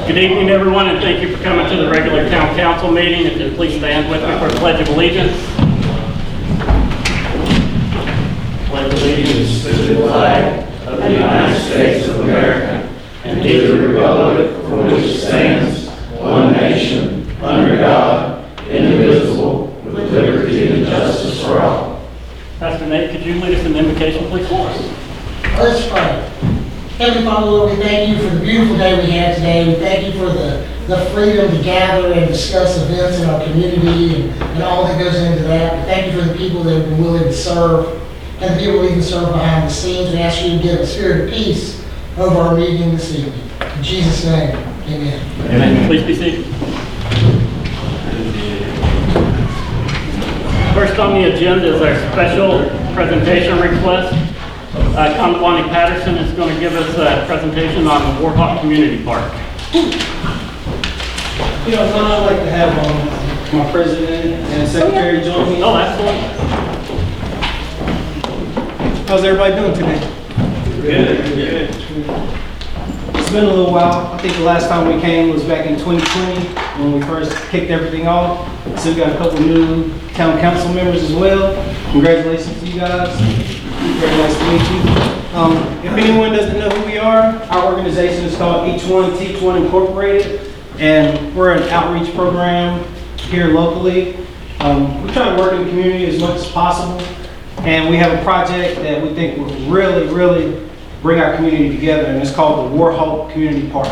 Good evening, everyone, and thank you for coming to the regular town council meeting. And please stand with me for the Pledge of Allegiance. Pledge allegiance to the flag of the United States of America and to the republic for which it stands, one nation, under God, indivisible, with liberty and justice for all. Pastor Nate, could you lead us in the invocation, please? Let's pray. Heavenly Father, Lord, we thank you for the beautiful day we had today. We thank you for the freedom to gather and discuss events in our community and all that goes into that. We thank you for the people that have been willing to serve and the people who even serve behind the scenes. We ask you to give a spirit of peace over our meeting this evening. In Jesus' name, amen. Amen. Please be seated. First on the agenda is our special presentation request. Conwani Patterson is going to give us a presentation on the Warhawk Community Park. You know, I'd like to have my president and secretary join me. Oh, absolutely. How's everybody doing today? Good. It's been a little while. I think the last time we came was back in 2020 when we first kicked everything off. So we got a couple new town council members as well. Congratulations to you guys. Very nice to meet you. If anyone doesn't know who we are, our organization is called Each One Teach One Incorporated, and we're an outreach program here locally. We try to work in the community as much as possible, and we have a project that we think will really bring our community together, and it's called the Warhawk Community Park.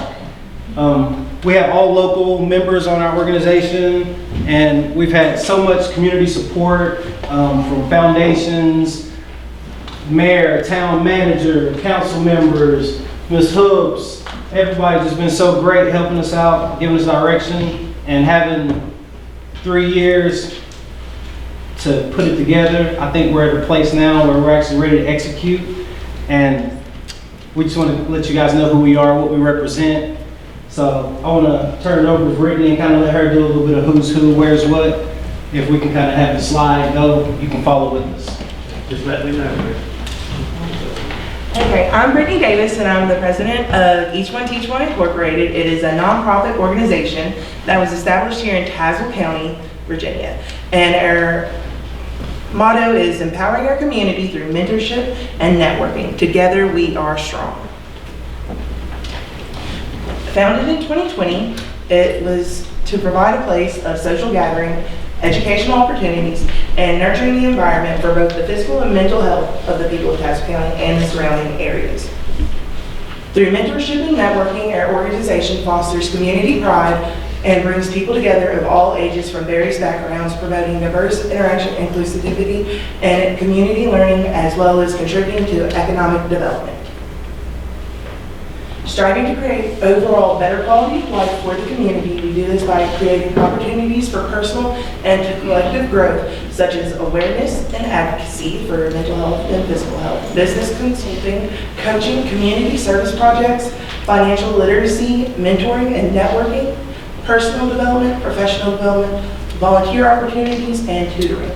We have all local members on our organization, and we've had so much community support from foundations, mayor, town manager, council members, Ms. Hoops. Everybody's just been so great helping us out, giving us direction, and having 3 years to put it together. I think we're at a place now where we're actually ready to execute, and we just want to let you guys know who we are, what we represent. So I want to turn it over to Brittany and kind of let her do a little bit of who's who, where's what. If we can kind of have the slide go, you can follow with us. Just let me know. Okay, I'm Brittany Davis, and I'm the president of Each One Teach One Incorporated. It is a nonprofit organization that was established here in Tazewell County, Virginia. And our motto is empowering our community through mentorship and networking. Together we are strong. Founded in 2020, it was to provide a place of social gathering, educational opportunities, and nurturing the environment for both the physical and mental health of the people of Tazewell County and the surrounding areas. Through mentorship and networking, our organization fosters community pride and brings people together of all ages from various backgrounds, promoting diverse interaction, inclusivity, and community learning, as well as contributing to economic development. Striving to create overall better quality of life for the community, we do this by creating opportunities for personal and collective growth, such as awareness and advocacy for mental health and physical health, business consulting, coaching, community service projects, financial literacy, mentoring and networking, personal development, professional development, volunteer opportunities, and tutoring.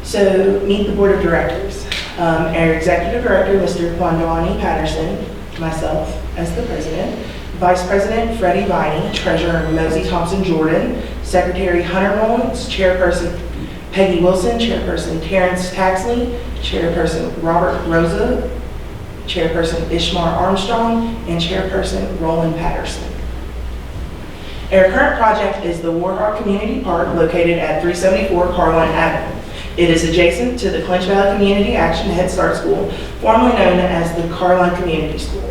So meet the board of directors. Our executive director, Mr. Conwani Patterson, myself as the president, vice president Freddie Viney, treasurer Mosey Thompson Jordan, secretary Hunter Mullins, chairperson Peggy Wilson, chairperson Terrence Taxley, chairperson Robert Rosa, chairperson Ishmar Armstrong, and chairperson Roland Patterson. Our current project is the Warhawk Community Park located at 374 Carline Avenue. It is adjacent to the Clinch Valley Community Action Head Start School, formerly known as the Carline Community School.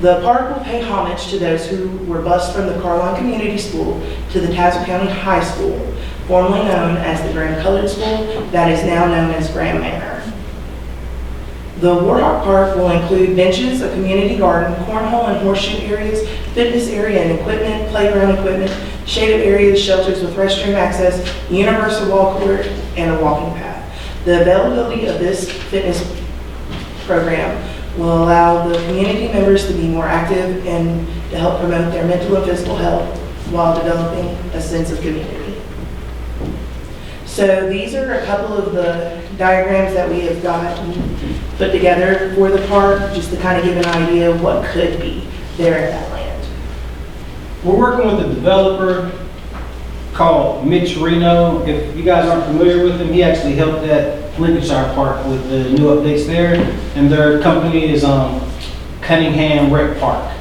The park will pay homage to those who were bused from the Carline Community School to the Tazewell County High School, formerly known as the Graham Colored School, that is now known as Graham Manor. The Warhawk Park will include benches, a community garden, cornhole and horseshoe areas, fitness area and equipment, playground equipment, shaded areas, shelters with restroom access, universal wall court, and a walking path. The availability of this fitness program will allow the community members to be more active and to help promote their mental and physical health while developing a sense of community. So these are a couple of the diagrams that we have got put together for the park, just to kind of give an idea of what could be there at that land. we're working with a developer called Mitch Reno. If you guys aren't familiar with him, he actually helped at Lincolnshire Park with the new updates there. And their company is Cunningham Rec Park.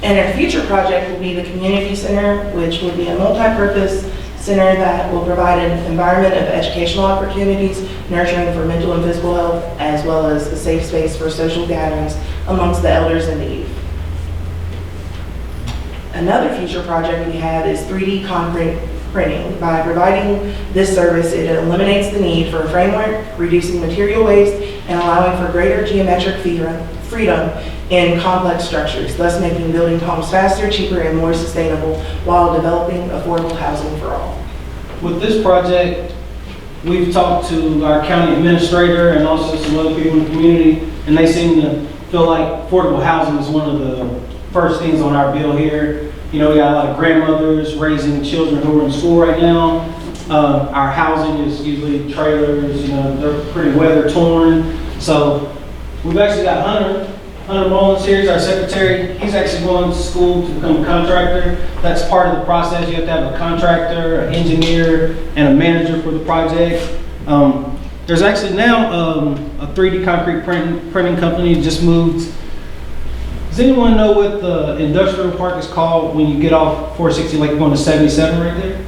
And our future project will be the community center, which will be a multi-purpose center that will provide an environment of educational opportunities, nurturing for mental and physical health, as well as a safe space for social gatherings amongst the elders and the youth. Another future project we have is 3D concrete printing. By providing this service, it eliminates the need for a framework, reducing material waste, and allowing for greater geometric freedom in complex structures, thus making building homes faster, cheaper, and more sustainable while developing affordable housing for all. With this project, we've talked to our county administrator and also some other people in the community, and they seem to feel like affordable housing is one of the first things on our bill here. You know, we got a lot of grandmothers raising children who are in school right now. Our housing is usually trailers, you know, they're pretty weather torn. So we've actually got Hunter Mullins here is our secretary. He's actually going to school to become a contractor. That's part of the process. You have to have a contractor, an engineer, and a manager for the project. There's actually now a 3D concrete printing company just moved. Does anyone know what the industrial park is called when you get off 460, like going to 77 right there?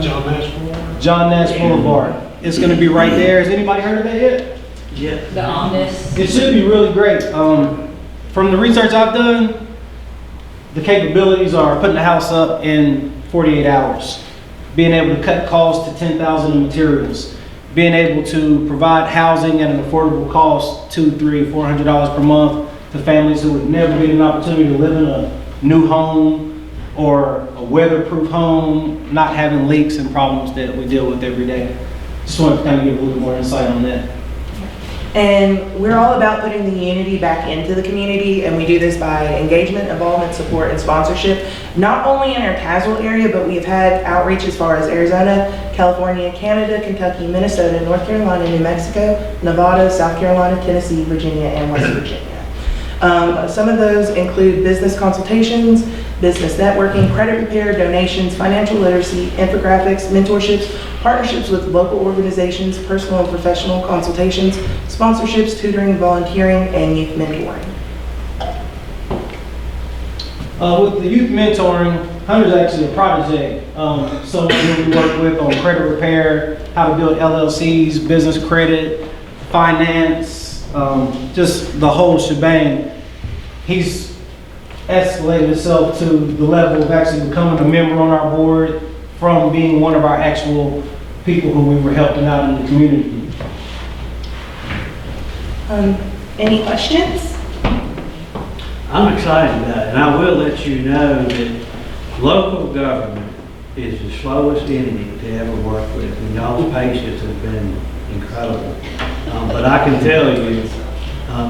John Nash Boulevard. John Nash Boulevard. It's going to be right there. Has anybody heard of that yet? Yeah. The Omnis. It should be really great. From the research I've done, the capabilities are putting the house up in 48 hours, being able to cut costs to 10,000 in materials, being able to provide housing at an affordable cost, $200, $300, $400 per month to families who would never get an opportunity to live in a new home or a weatherproof home, not having leaks and problems that we deal with every day. Just wanted to kind of give a little more insight on that. And we're all about putting the unity back into the community, and we do this by engagement, involvement, support, and sponsorship, not only in our Tazewell area, but we have had outreach as far as Arizona, California, Canada, Kentucky, Minnesota, North Carolina, New Mexico, Nevada, South Carolina, Tennessee, Virginia, and West Virginia. Some of those include business consultations, business networking, credit repair, donations, financial literacy, infographics, mentorships, partnerships with local organizations, personal and professional consultations, sponsorships, tutoring, volunteering, and youth mentoring. With the youth mentoring, Hunter's actually a protege. Someone who we work with on credit repair, how to build LLCs, business credit, finance, just the whole shebang. He's escalated himself to the level of actually becoming a member on our board from being one of our actual people who we were helping out in the community. Any questions? I'm excited about it, and I will let you know that local government is the slowest entity to ever work with, and y'all's patience has been incredible. But I can tell you,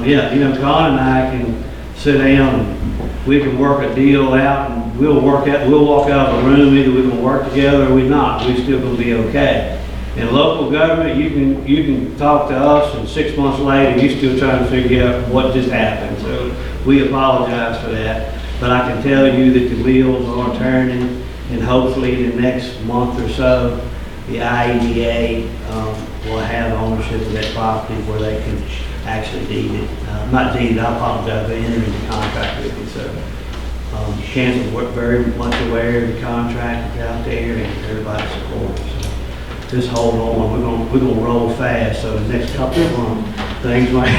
yeah, you know, John and I can sit down and we can work a deal out, and we'll walk out of a room, either we're gonna work together or we're not. We're still gonna be okay. In local government, you can talk to us, and 6 months later, you're still trying to figure out what just happened. So we apologize for that. But I can tell you that the wheels are turning, and hopefully in the next month or so, the IEDA will have ownership of that property where they can actually deed it. Not deed it, I apologize, but enter into contract with it. So Kansas worked very much aware of the contract that's out there, and everybody's supportive. So just hold on, we're gonna roll fast. So the next couple of months, things might.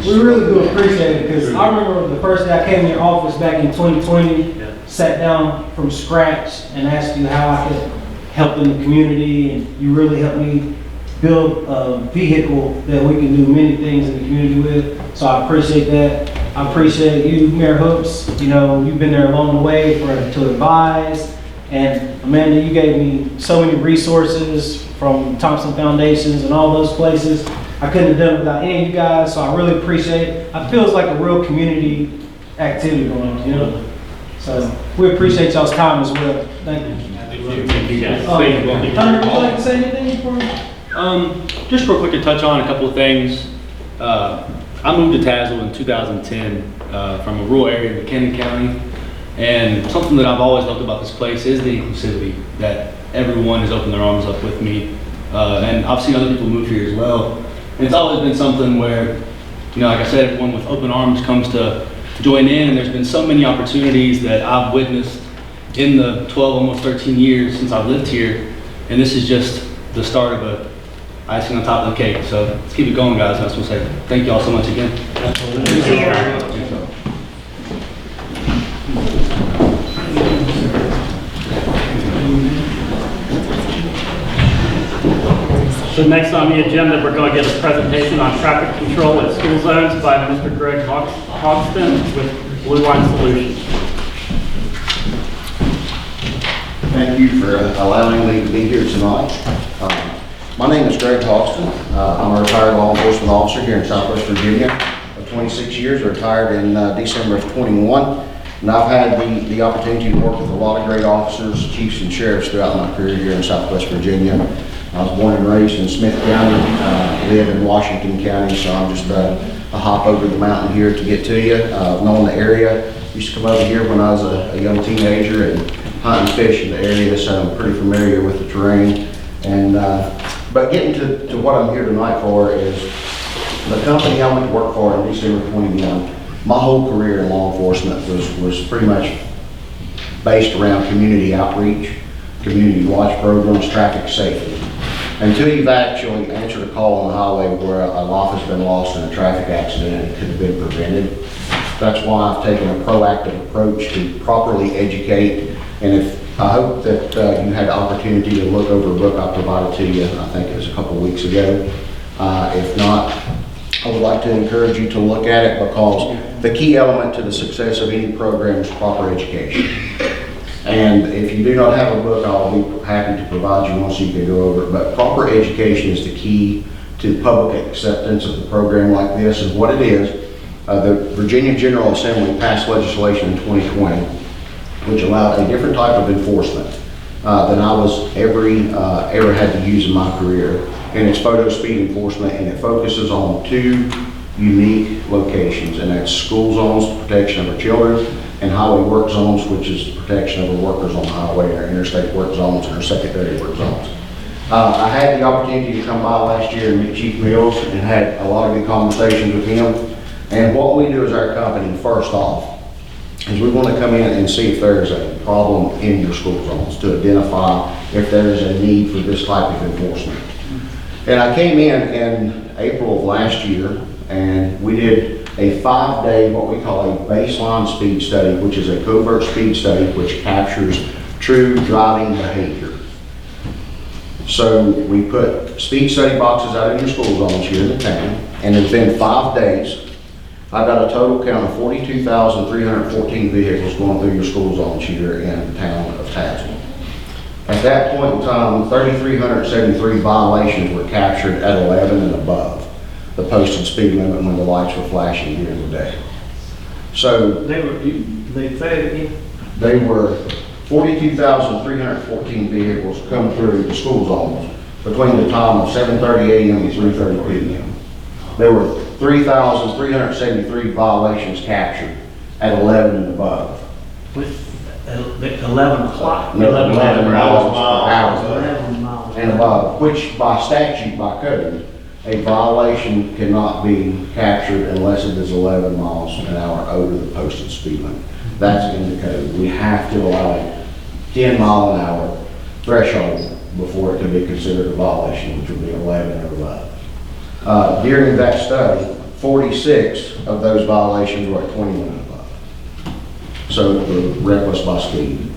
We really do appreciate it, because I remember the first day I came in your office back in 2020, sat down from scratch and asked you how I could help in the community, and you really helped me build a vehicle that we can do many things in the community with. So I appreciate that. I appreciate you, Mayor Hoops. You know, you've been there along the way to advise. And Amanda, you gave me so many resources from Thompson Foundations and all those places. I couldn't have done it without any of you guys, so I really appreciate it. It feels like a real community activity going on, you know? So we appreciate y'all's time as well. Thank you. Thank you guys. Hunter, would you like to say anything before? Just real quick to touch on a couple of things. I moved to Tazewell in 2010 from a rural area in McKinnon County. And something that I've always loved about this place is the inclusivity, that everyone has opened their arms up with me. And I've seen other people move here as well. And it's always been something where, like I said, everyone with open arms comes to join in, and there's been so many opportunities that I've witnessed in the 12, almost 13 years since I've lived here. And this is just the start of a icing on top of the cake. So let's keep it going, guys. I just want to say thank you all so much again. So next on the agenda, we're going to get a presentation on traffic control at school zones by Mr. Greg Hogston with Blue Line Solutions. Thank you for allowing me to be here tonight. My name is Greg Hogston. I'm a retired law enforcement officer here in Southwest Virginia of 26 years, retired in December of 21. And I've had the opportunity to work with a lot of great officers, chiefs and sheriffs throughout my career here in Southwest Virginia. I was born and raised in Smith County, live in Washington County, so I'm just a hop over the mountain here to get to you. I've known the area. Used to come over here when I was a young teenager and hunt and fish in the area, so I'm pretty familiar with the terrain. And but getting to what I'm here tonight for is the company I went to work for in December 21. My whole career in law enforcement was pretty much based around community outreach, community watch programs, traffic safety. Until you've actually answered a call on the highway where a life has been lost in a traffic accident and it could have been prevented. That's why I've taken a proactive approach to properly educate. And I hope that you had the opportunity to look over a book I provided to you, I think it was a couple weeks ago. If not, I would like to encourage you to look at it, because the key element to the success of any program is proper education. And if you do not have a book, I'll be happy to provide you one so you can go over it. But proper education is the key to public acceptance of the program like this. And what it is, the Virginia General Assembly passed legislation in 2020, which allowed a different type of enforcement than I was ever had to use in my career. And it's photo speed enforcement, and it focuses on two unique locations, and that's school zones, protection of our children, and highway work zones, which is the protection of our workers on the highway, and our interstate work zones, and our secondary work zones. I had the opportunity to come by last year and meet Chief Mills and had a lot of good conversations with him. And what we do as our company, first off, is we want to come in and see if there's a problem in your school zones to identify if there is a need for this type of enforcement. And I came in April of last year, and we did a 5-day, what we call a baseline speed study, which is a covert speed study, which captures true driving behavior. So we put speed study boxes out in your school zones here in the town, and within 5 days, I got a total count of 42,314 vehicles going through your school zones here in the town of Tazewell. At that point in time, 3,373 violations were captured at 11 and above the posted speed limit when the lights were flashing during the day. So They say it again. they were 42,314 vehicles come through the school zones between the time of 7:30 a.m. and 3:30 p.m. There were 3,373 violations captured at 11 and above. With 11 o'clock. No, 11 miles per hour 11 miles. and above, which by statute, by code, a violation cannot be captured unless it is 11 miles an hour over the posted speed limit. That's in the code. We have to allow a 10 mile an hour threshold before it can be considered a violation, which would be 11 or above. During that study, 46 of those violations were at 21 and above. So reckless by speed.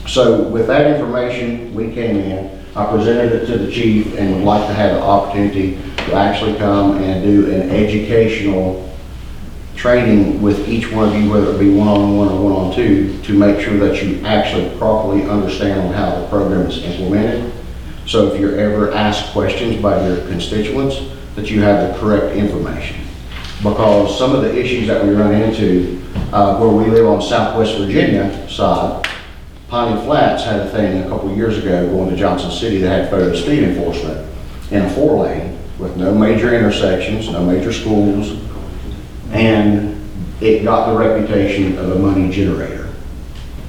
So with that information, we came in, I presented it to the chief and would like to have the opportunity to actually come and do an educational training with each one of you, whether it be one-on-one or one-on-two, to make sure that you actually properly understand on how the program is implemented. So if you're ever asked questions by your constituents, that you have the correct information. Because some of the issues that we run into where we live on Southwest Virginia side, Piney Flats had a thing a couple of years ago going to Johnson City that had photo speed enforcement in a 4-lane with no major intersections, no major schools, and it got the reputation of a money generator.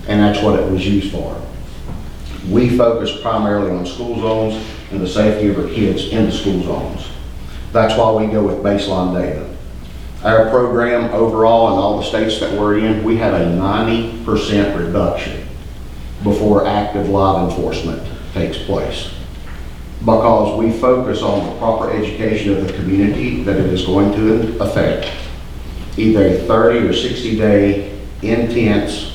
And that's what it was used for. We focus primarily on school zones and the safety of our kids in the school zones. That's why we go with baseline data. Our program overall in all the states that we're in, we have a 90% reduction before active live enforcement takes place. Because we focus on the proper education of the community that it is going to affect. Either a 30 or 60-day intense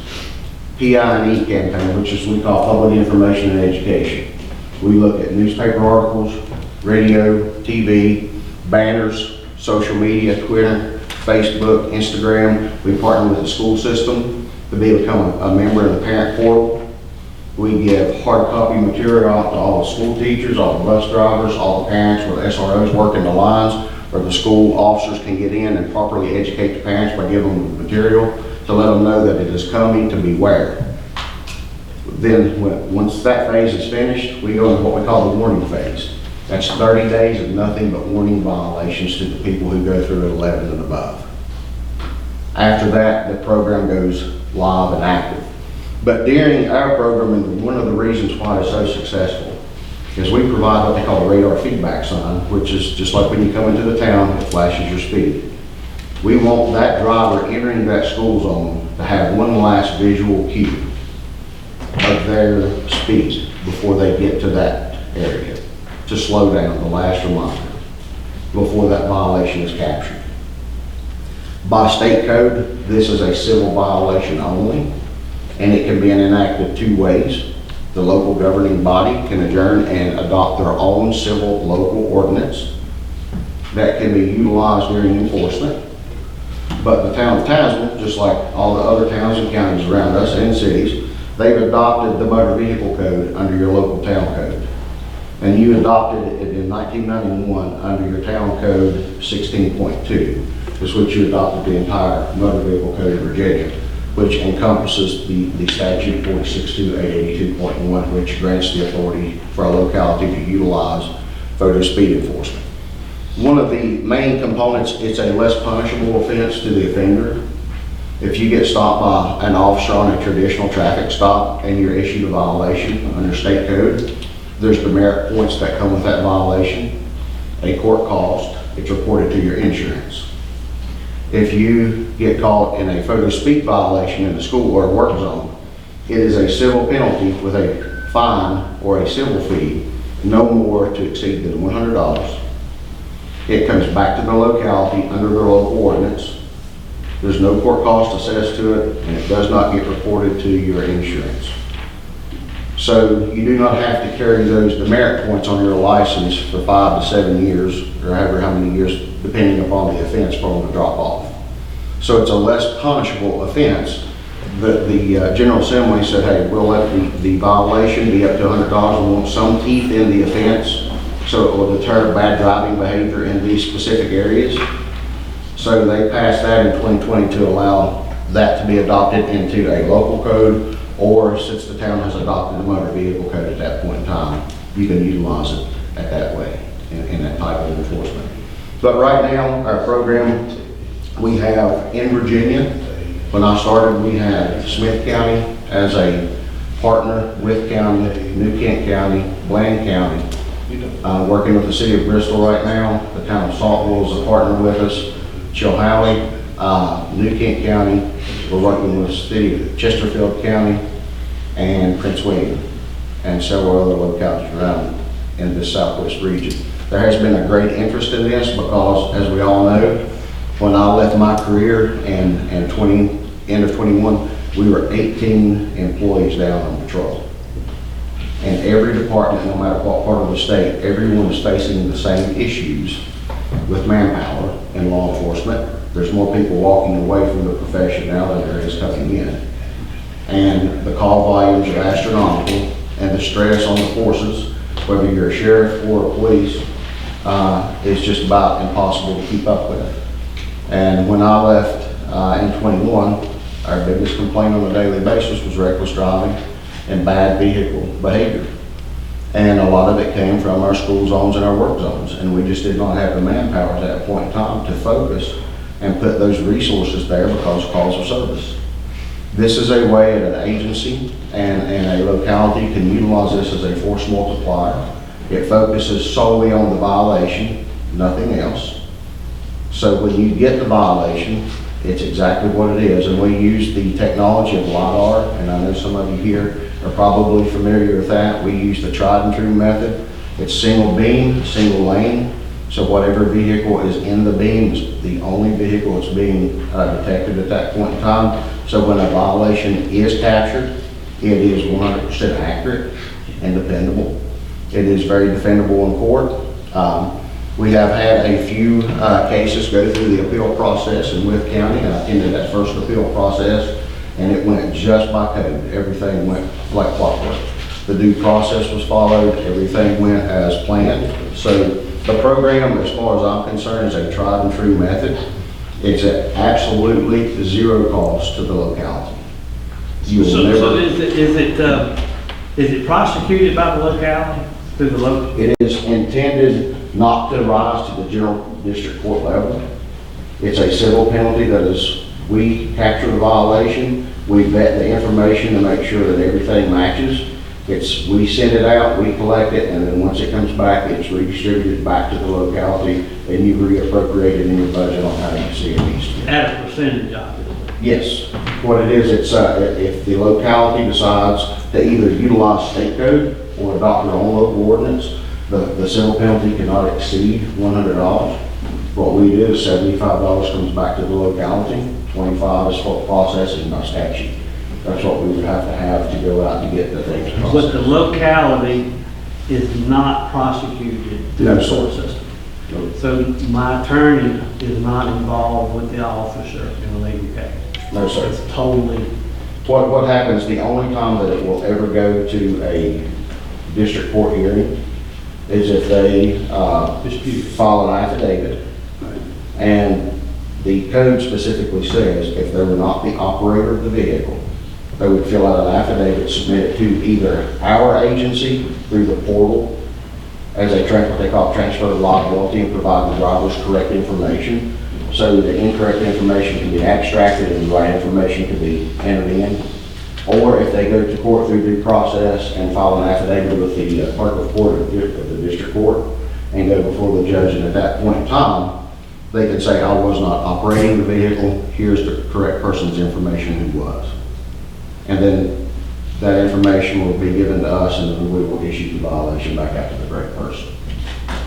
PI&E campaign, which is what we call public information and education. We look at newspaper articles, radio, TV, banners, social media, Twitter, Facebook, Instagram. We partner with the school system to become a member of the parent portal. We give hard copy material out to all the school teachers, all the bus drivers, all the parents where the SROs working the lines, where the school officers can get in and properly educate the parents by giving them the material to let them know that it is coming, to beware. Then once that phase is finished, we go into what we call the warning phase. That's 30 days of nothing but warning violations to the people who go through at 11 and above. After that, the program goes live and active. But during our program, and one of the reasons why it's so successful, is we provide what they call a radar feedback sign, which is just like when you come into the town, it flashes your speed. We want that driver entering that school zone to have one last visual cue of their speed before they get to that area, to slow down, the last reminder, before that violation is captured. By state code, this is a civil violation only, and it can be enacted two ways. The local governing body can adjourn and adopt their own civil local ordinance that can be utilized during enforcement. But the town of Tazewell, just like all the other towns and counties around us and cities, they've adopted the motor vehicle code under your local town code. And you adopted it in 1991 under your town code 16.2, is which you adopted the entire motor vehicle code of Virginia, which encompasses the statute 462882.1, which grants the authority for a locality to utilize photo speed enforcement. One of the main components, it's a less punishable offense to the offender. If you get stopped by an officer on a traditional traffic stop and you're issued a violation under state code, there's demerit points that come with that violation, a court cost, it's reported to your insurance. If you get caught in a photo speed violation in the school or work zone, it is a civil penalty with a fine or a civil fee, no more to exceed than $100. It comes back to the locality under their local ordinance. There's no court cost assessed to it, and it does not get reported to your insurance. So you do not have to carry those demerit points on your license for 5 to 7 years, or however how many years, depending upon the offense from the drop off. So it's a less punishable offense. The General Assembly said, hey, we'll let the violation be up to $100. We want some teeth in the offense so it will deter bad driving behavior in these specific areas. So they passed that in 2020 to allow that to be adopted into a local code, or since the town has adopted the motor vehicle code at that point in time, you can utilize it at that way in that type of enforcement. But right now, our program, we have in Virginia, when I started, we had Smith County as a partner with County, New Kent County, Bland County. Working with the city of Bristol right now, the town of Saltville is a partner with us, Chilhowie, New Kent County, we're working with the city of Chesterfield County, and Prince William, and several other localities around in this southwest region. There has been a great interest in this because, as we all know, when I left my career in end of 21, we were 18 employees down on patrol. And every department, no matter what part of the state, everyone is facing the same issues with manpower and law enforcement. There's more people walking away from the profession now than there is coming in. And the call volumes are astronomical, and the stress on the forces, whether you're a sheriff or a police, is just about impossible to keep up with. And when I left in 21, our biggest complaint on a daily basis was reckless driving and bad vehicle behavior. And a lot of it came from our school zones and our work zones, and we just did not have the manpower at that point in time to focus and put those resources there because of calls of service. This is a way that an agency and a locality can utilize this as a force multiplier. It focuses solely on the violation, nothing else. So when you get the violation, it's exactly what it is. And we use the technology of LiDAR, and I know some of you here are probably familiar with that. We use the tried and true method. It's single beam, single lane. So whatever vehicle is in the beam is the only vehicle that's being detected at that point in time. So when a violation is captured, it is 100% accurate and dependable. It is very defendable in court. We have had a few cases go through the appeal process in Wythe County, and I attended that first appeal process, and it went just by code. Everything went like clockwork. The due process was followed, everything went as planned. So the program, as far as I'm concerned, is a tried and true method. It's at absolutely zero cost to the locality. You will So never, is it prosecuted by the locality through the local? it is intended not to rise to the general district court level. It's a civil penalty that is, we capture the violation, we vet the information to make sure that everything matches. We send it out, we collect it, and then once it comes back, it's redistributed back to the locality, and you reappropriate it in your budget on how you see it needs to be. At a percentage of it? Yes, what it is, it's, if the locality decides to either utilize state code or adopt their own local ordinance, the civil penalty cannot exceed $100. What we do is $75 comes back to the locality, $25 is for processing by statute. That's what we would have to go out and get the things But processed. the locality is not prosecuted through No, the sir. court system. No. So my attorney is not involved with the officer in a legal case. No, sir. It's totally, What happens, the only time that it will ever go to a district court hearing is if they Disputed. file an affidavit. And the code specifically says if they were not the operator of the vehicle, they would fill out an affidavit, submit it to either our agency through the portal as what they call transfer of liability, and provide the driver's correct information. So the incorrect information can be abstracted and the right information can be entered in. Or if they go to court through due process and file an affidavit with the clerk of court of the district court and go before the judge, and at that point in time, they can say, I was not operating the vehicle, here's the correct person's information who was. And then that information will be given to us, and then we will issue the violation back out to the correct person.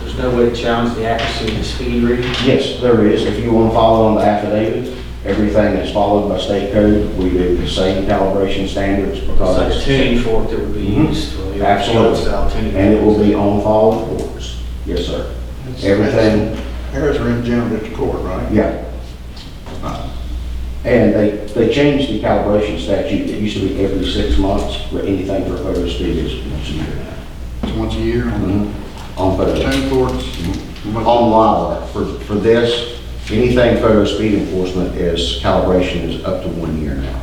There's no way to challenge the accuracy of the speed reading? Yes, there is. If you want to follow on the affidavit, everything that's followed by state code, we do the same calibration standards It's because like a tuning fork that would be Mhm. used for the Absolutely. old style tuning. and it will be on file reports. Yes, sir. Everything, Harris are in general district court, right? yeah. And they changed the calibration statute. It used to be every 6 months, but anything for photo speed is once a year now. It's once a year on Mhm. On the photo. tuning forks. On LiDAR, for this, anything photo speed enforcement is, calibration is up to 1 year now.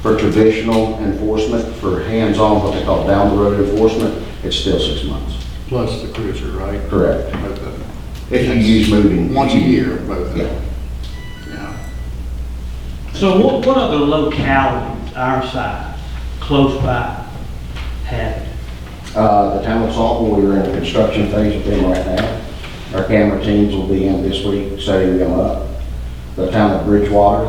For traditional enforcement, for hands-on, what they call down-the-road enforcement, it's still 6 months. Plus the cruiser, right? Correct. Both of them. If you use moving. Once a year, both of Yeah. them. Yeah. so what other localities, our side, close by, have it? The town of Saltville, we're in the construction phase with them right now. Our camera teams will be in this week setting them up. The town of Bridgewater,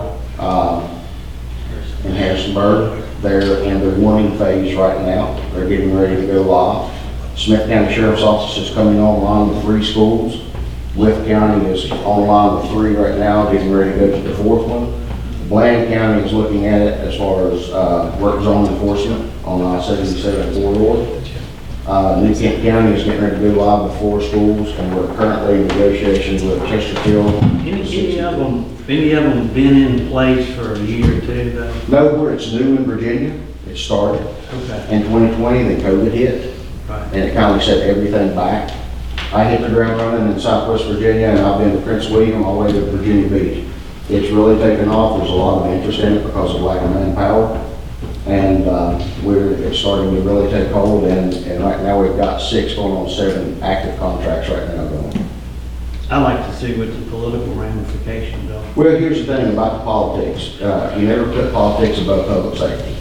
in Harrisonburg, they're in the warning phase right now. They're getting ready to go live. Smith County Sheriff's Office is coming online with 3 schools. Wythe County is online with 3 right now, getting ready to go to the 4th one. Bland County is looking at it as far as work zone enforcement on I-77 corridor. New Kent County is getting ready to go live with 4 schools, and we're currently in negotiations with Chesterfield. Any of them been in place for a year or two though? No, where it's new in Virginia, it started Okay. in 2020, then COVID hit, Right. and it kind of set everything back. I hit the ground running in Southwest Virginia, and I've been to Prince William all the way to Virginia Beach. It's really taken off. There's a lot of interest in it because of lack of manpower. And it's starting to really take hold, and right now we've got 6 going on 7 active contracts right now going. I like to see what the political ramifications are. Well, here's the thing about the politics. You never put politics above public safety,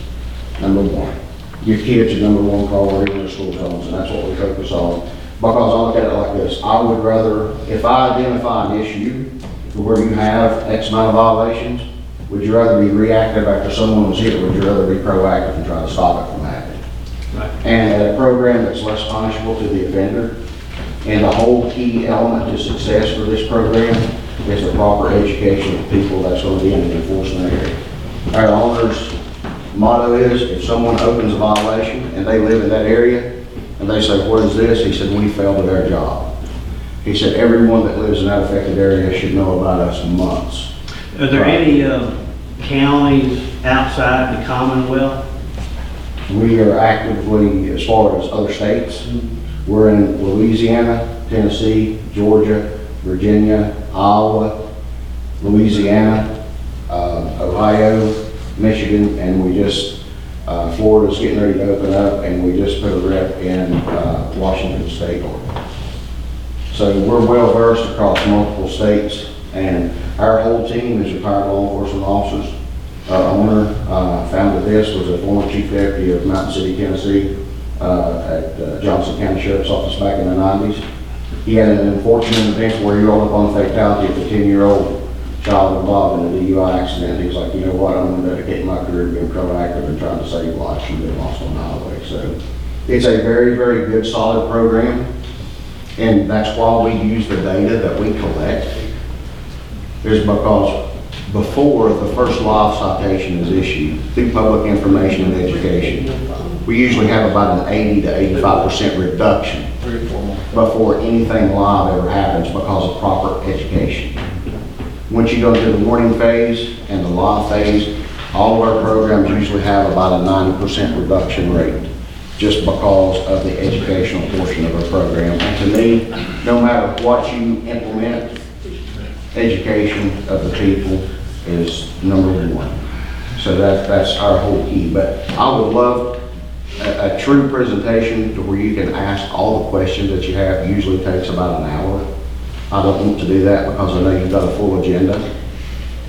number one. Your kids are number one priority in their school zones, and that's what we focus on. Because I look at it like this, I would rather, if I identify an issue where you have X amount of violations, would you rather be reactive after someone was hit, or would you rather be proactive and try to stop it from happening? Right. And a program that's less punishable to the offender, and the whole key element to success for this program is the proper education of people that's going to be in the enforcement area. Our owner's motto is, if someone opens a violation and they live in that area, and they say, what is this? He said, we failed at our job. He said, everyone that lives in that affected area should know about us months. Are there any counties outside the Commonwealth? We are actively, as far as other states, we're in Louisiana, Tennessee, Georgia, Virginia, Iowa, Louisiana, Ohio, Michigan, and we just, Florida's getting ready to open up, and we just put a rep in Washington State. So we're well versed across multiple states, and our whole team is retired law enforcement officers. Our owner founded this, was a former chief deputy of Mountain City, Tennessee, at Johnson County Sheriff's Office back in the 90s. He had an unfortunate event where he rolled up on the fatality of a 10-year-old child involved in a DUI accident. He was like, you know what, I'm going to dedicate my career to being proactive and trying to save lives from being lost on the highway. So it's a very, very good, solid program. And that's why we use the data that we collect, is because before the first live citation is issued, through public information and education, we usually have about an 80 to 85% reduction before anything live ever happens because of proper education. Once you go into the warning phase and the live phase, all of our programs usually have about a 90% reduction rate, just because of the educational portion of our program. And to me, no matter what you implement, education of the people is number one. So that's our whole key. But I would love a true presentation to where you can ask all the questions that you have. Usually takes about an hour. I don't want to do that because I know you've got a full agenda.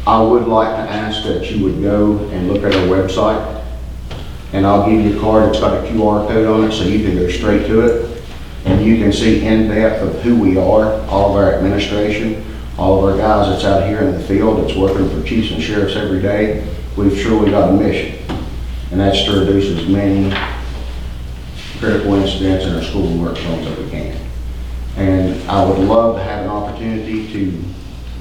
I would like to ask that you would go and look at our website, and I'll give you a card. It's got a QR code on it, so you can go straight to it, and you can see in depth of who we are, all of our administration, all of our guys that's out here in the field that's working for chiefs and sheriffs every day. We've truly got a mission, and that's to reduce as many critical incidents in our school and work zones that we can. And I would love to have an opportunity to,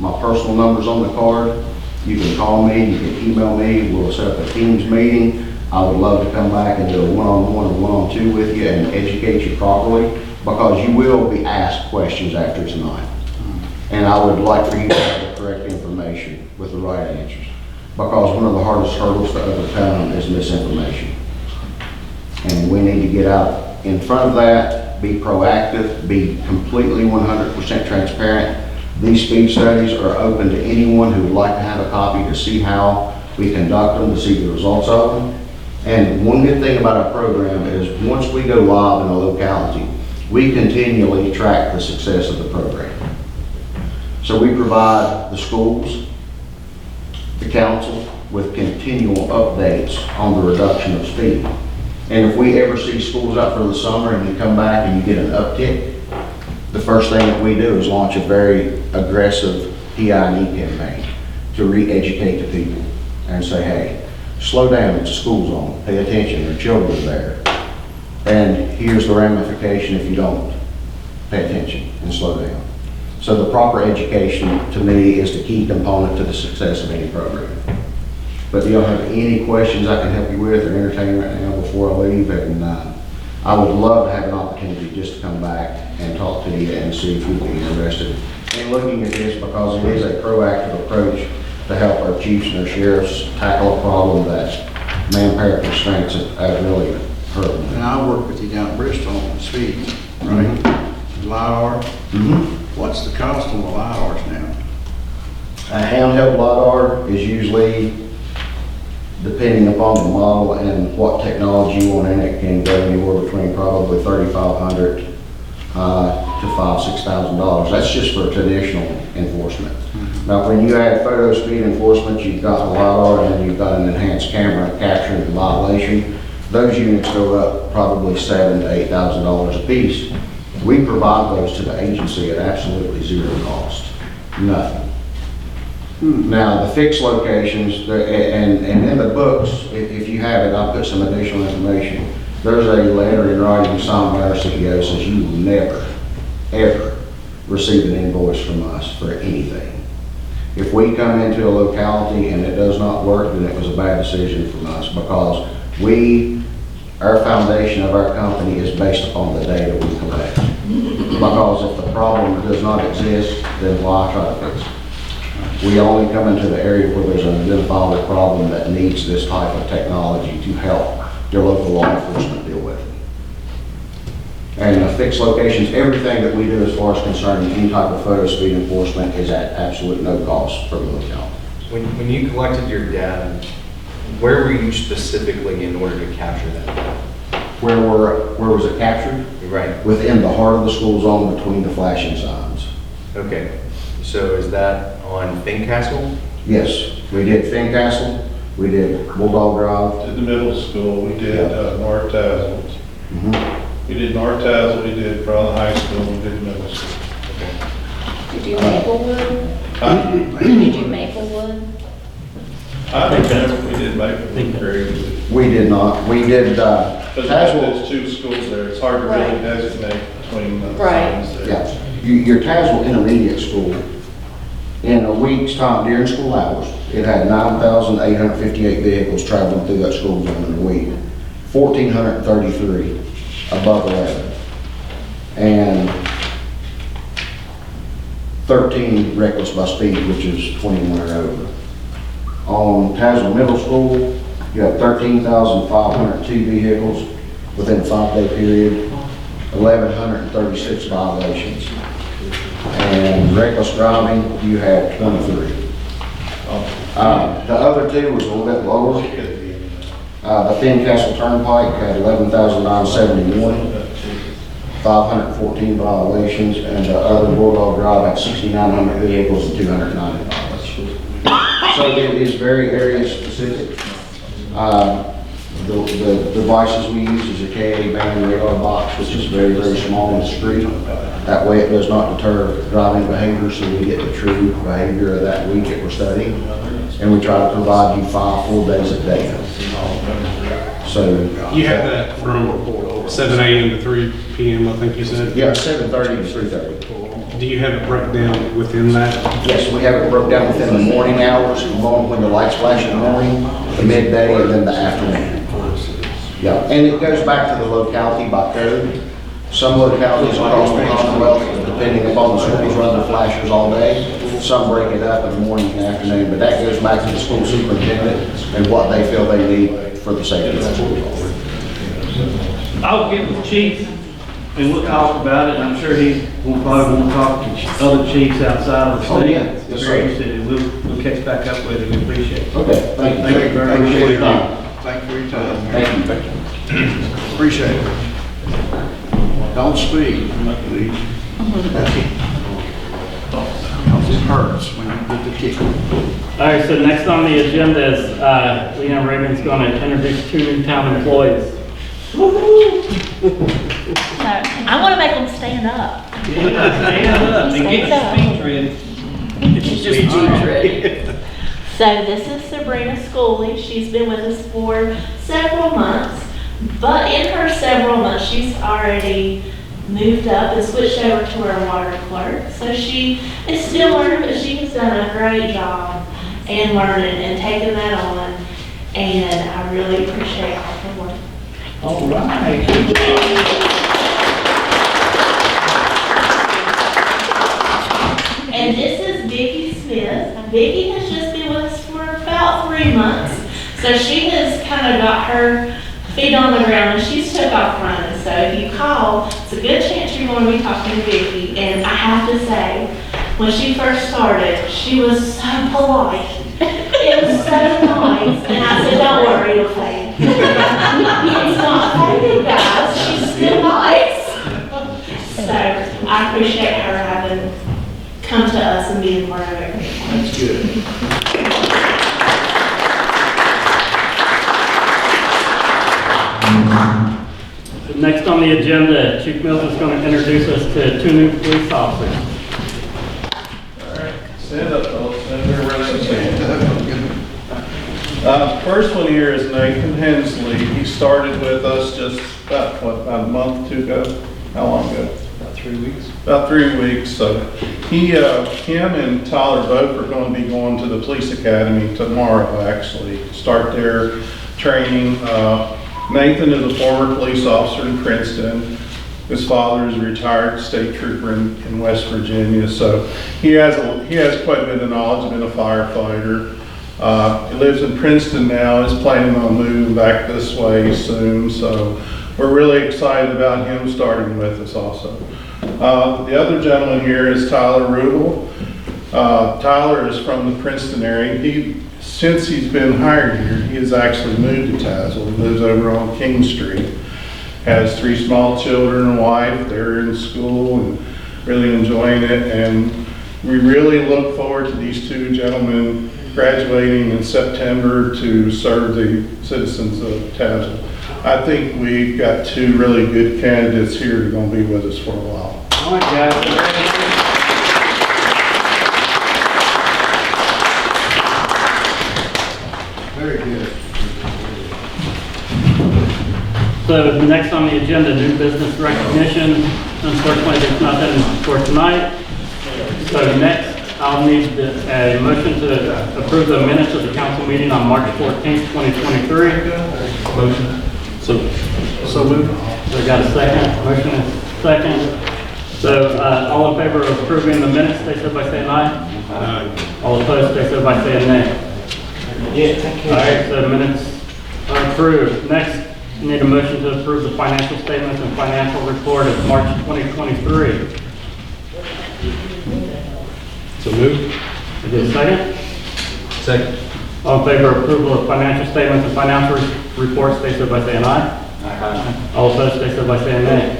my personal number's on the card. You can call me, you can email me, we'll set up a Teams meeting. I would love to come back and do a one-on-one or one-on-two with you and educate you properly, because you will be asked questions after tonight. And I would like for you to have the correct information with the right answers, because one of the hardest hurdles to overcome is misinformation. And we need to get out in front of that, be proactive, be completely 100% transparent. These speed studies are open to anyone who would like to have a copy to see how we conduct them, to see the results of them. And one good thing about our program is once we go live in a locality, we continually track the success of the program. So we provide the schools, the council, with continual updates on the reduction of speed. And if we ever see schools out for the summer and you come back and you get an uptick, the first thing that we do is launch a very aggressive PI&E campaign to re-educate the people and say, hey, slow down, it's a school zone, pay attention, there are children there. And here's the ramification if you don't pay attention and slow down. So the proper education, to me, is the key component to the success of any program. But do y'all have any questions I can help you with or entertain right now before I leave? And I would love to have an opportunity just to come back and talk to you and see if you'd be interested in looking at this, because it is a proactive approach to help our chiefs and our sheriffs tackle a problem that manpower constraints have really hurt them. And I work with you down at Bristol on speed, right? LiDAR. What's the cost on the LiDARs now? A handheld LiDAR is usually depending upon the model and what technology you want in it, can go anywhere between probably $3,500 to $6,000. That's just for traditional enforcement. Now, when you add photo speed enforcement, you've got the LiDAR and then you've got an enhanced camera capturing the violation. Those units go up probably $7,000 to $8,000 a piece. We provide those to the agency at absolutely zero cost, nothing. Now, the fixed locations, and in the books, if you have it, I'll put some additional information. There's a letter in writing signed by our CEO says you will never, ever receive an invoice from us for anything. If we come into a locality and it does not work, then it was a bad decision from us, because our foundation of our company is based upon the data we collect. Because if the problem does not exist, then why try to fix it? We only come into the area where there's an identifiable problem that needs this type of technology to help your local law enforcement deal with it. And the fixed locations, everything that we do as far as concerning any type of photo speed enforcement is at absolute no cost for the locality. When you collected your data, where were you specifically in order to capture that data? Where was it captured? Right. Within the heart of the school zone between the flashing signs. Okay. So is that on Fincastle? Yes, we did Fincastle, we did Bulldog Drive. Did the middle school, we did North Tazewell. We did North Tazewell, we did Brown High School, we did middle school. Okay. Did you Maplewood? Did you Maplewood? I think we did Maplewood Grade. We did not, we did, Because there's two schools there, it's hard to really Right. designate between the Right. signs there. yeah, your Tazewell Intermediate School, in a week's time during school hours, it had 9,858 vehicles traveling through that school zone in a week. 1,433 above 11. And 13 reckless by speed, which is 21 or over. On Tazewell Middle School, you have 13,502 vehicles within a 5-day period, 1,136 violations. And reckless driving, you had 23. The other two was a little bit lower. The Fincastle Turnpike had 11,971, 514 violations, and the other Bulldog Drive had 6,900 vehicles and 290 violations. So it is very area specific. The devices we use is a KA band radar box, which is very, very small and discreet. That way it does not deter driving behavior, so we get the true behavior of that week that we're studying. And we try to provide you 5 full days of data. So. You have that from 7 a.m. to 3 p.m., I think you said? Yeah, 7:30 to 3:30. Do you have it broken down within that? Yes, we have it broke down within the morning hours, when the lights flash in the morning, the midday, and then the afternoon. Yeah, and it goes back to the locality by code. Some localities across the Commonwealth, depending upon the schools, run the flashers all day. Some break it up in the morning and afternoon, but that goes back to the school superintendent and what they feel they need for the safety of the school. I'll get with Chief and we'll talk about it. I'm sure he will probably want to talk to other chiefs outside of the state. Oh, yeah. Yes, sir. Very interested. We'll catch back up with you. We appreciate it. Okay, thank you. Thank you very much. Appreciate your time. Thank you for your time. Thank you. Appreciate it. Don't speak, please. Because it hurts when you get the kick. All right, so next on the agenda is Leon Reagan's going to introduce 2 new town employees. No, I want to make them stand up. Stand up and get your speech ready. Get your speech ready. So this is Sabrina Schooley. She's been with us for several months, but in her several months, she's already moved up and switched over to her water clerk. So she is still learning, but she has done a great job in learning and taking that on. And I really appreciate all her work. All right. And this is Vicki Smith. Vicki has just been with us for about 3 months. So she has kind of got her feet on the ground and she's took off running. So if you call, it's a good chance you're going to be talking to Vicki. And I have to say, when she first started, she was so polite. It was so nice. And I said, don't come to us and be a part of it. That's good. Next on the agenda, Chief Mills is going to introduce us to 2 new police officers. Stand up, folks. Stand there, raise your hand. First one here is Nathan Hensley. He started with us just about a month, 2 ago. How long ago? About 3 weeks. About 3 weeks. So him and Tyler both are going to be going to the police academy tomorrow, actually, to start their training. Nathan is a former police officer in Princeton. His father is a retired state trooper in West Virginia, so he has quite a bit of knowledge, been a firefighter. He lives in Princeton now, is planning on moving back this way soon, so we're really excited about him starting with us also. The other gentleman here is Tyler Rubel. Tyler is from the Princeton area. Since he's been hired here, he has actually moved to Tazewell. He lives over on King Street. Has 3 small children and a wife. They're in school and really enjoying it. And we really look forward to these 2 gentlemen graduating in September to serve the citizens of Tazewell. I think we've got 2 really good candidates here that are going to be with us for a while. All right, guys. Very good. So next on the agenda, new business recognition. Unfortunately, there's nothing for tonight. So next, I'll need a motion to approve the minutes of the council meeting on March 14th, 2023. Motion. So moved. So we got a second, motion is second. So all in favor of approving the minutes, stay so by saying aye. Aye. All opposed, stay so by saying nay. All right, so minutes are approved. Next, we need a motion to approve the financial statements and financial report of March 2023. So moved. Is there a second? Second. All in favor of approval of financial statements and financial reports, stay so by saying aye. Aye. All opposed, stay so by saying nay.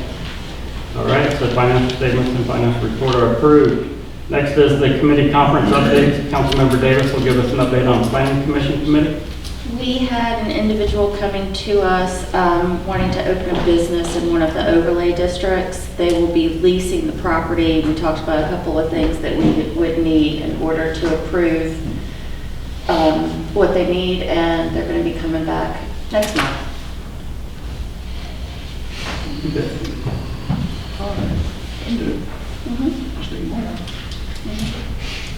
All right, so financial statements and financial report are approved. Next is the committee conference updates. Councilmember Davis will give us an update on Planning Commission Committee. We had an individual coming to us wanting to open a business in one of the overlay districts. They will be leasing the property. We talked about a couple of things that we would need in order to approve what they need, and they're going to be coming back next month.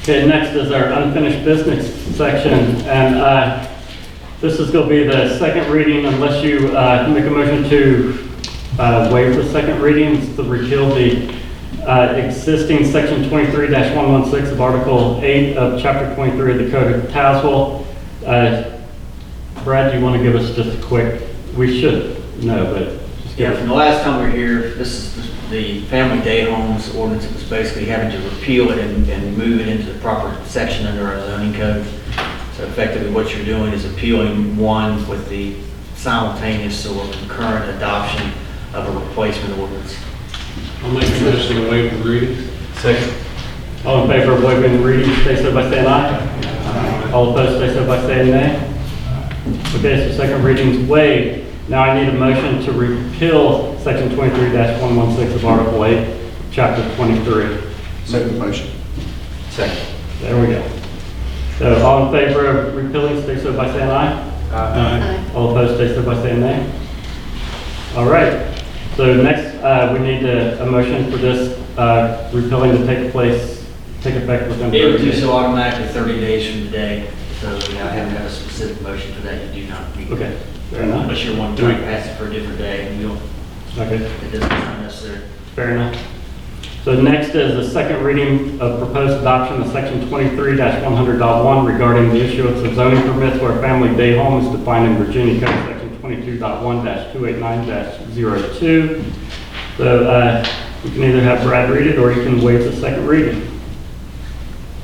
Okay, next is our unfinished business section, and this is going to be the second reading unless you make a motion to waive the second readings to repeal the existing section 23-116 of Article 8 of Chapter 23 of the Code of Tazewell. Brad, do you want to give us just a quick, we should know, but just give Yeah, us from the last time we were here, this is the family day homes ordinance. It was basically having to repeal it and move it into the proper section under our zoning code. So effectively what you're doing is appealing one with the simultaneous or concurrent adoption of a replacement ordinance. I'll make a motion to waive the reading. Second. all in favor of waiving the reading, stay so by saying aye. All opposed, stay so by saying nay. Okay, so second reading's waived. Now I need a motion to repeal section 23-116 of Article 8, Chapter 23. Make the motion. Second. There we go. So all in favor of repealing, stay so by saying aye. Aye. All opposed, stay so by saying nay. All right. So next, we need a motion for this repealing to take effect within 30 It would do days. so automatically 30 days from today. So I haven't had a specific motion for that. You do not need. Okay, fair enough. Unless you're wanting to pass it for a different day, and you'll, Okay, it doesn't not necessary. fair enough. So next is the second reading of proposed adoption of section 23-100.1 regarding the issuance of zoning permits where a family day home is defined in Virginia Code section 22.1-289-02. So you can either have Brad read it or you can waive the second reading.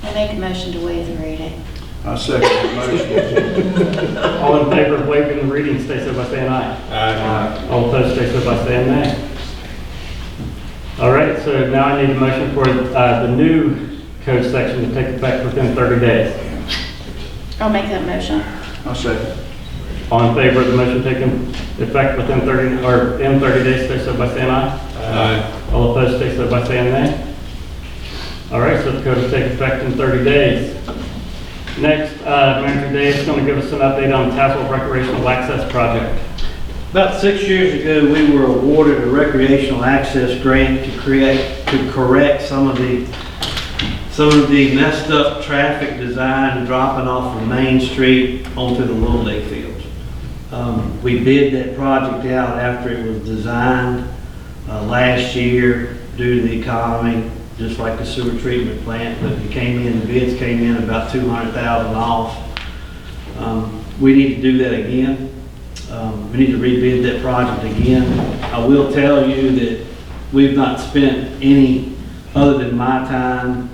I make a motion to waive the reading. I second the motion. All in favor of waiving the reading, stay so by saying aye. Aye. All opposed, stay so by saying nay. All right, so now I need a motion for the new code section to take effect within 30 days. I'll make that motion. I'll second. All in favor of the motion taking effect within 30, or in 30 days, say so by saying aye. Aye. All opposed, say so by saying nay. All right, so the code will take effect in 30 days. Next, Manager Dave is going to give us an update on Tazewell Recreational Access Project. About 6 years ago, we were awarded a recreational access grant to correct some of the messed up traffic design dropping off from Main Street onto the Little League fields. We bid that project out after it was designed last year due to the economy, just like the sewer treatment plant, but the bids came in about $200,000 off. We need to do that again. We need to rebid that project again. I will tell you that we've not spent any, other than my time,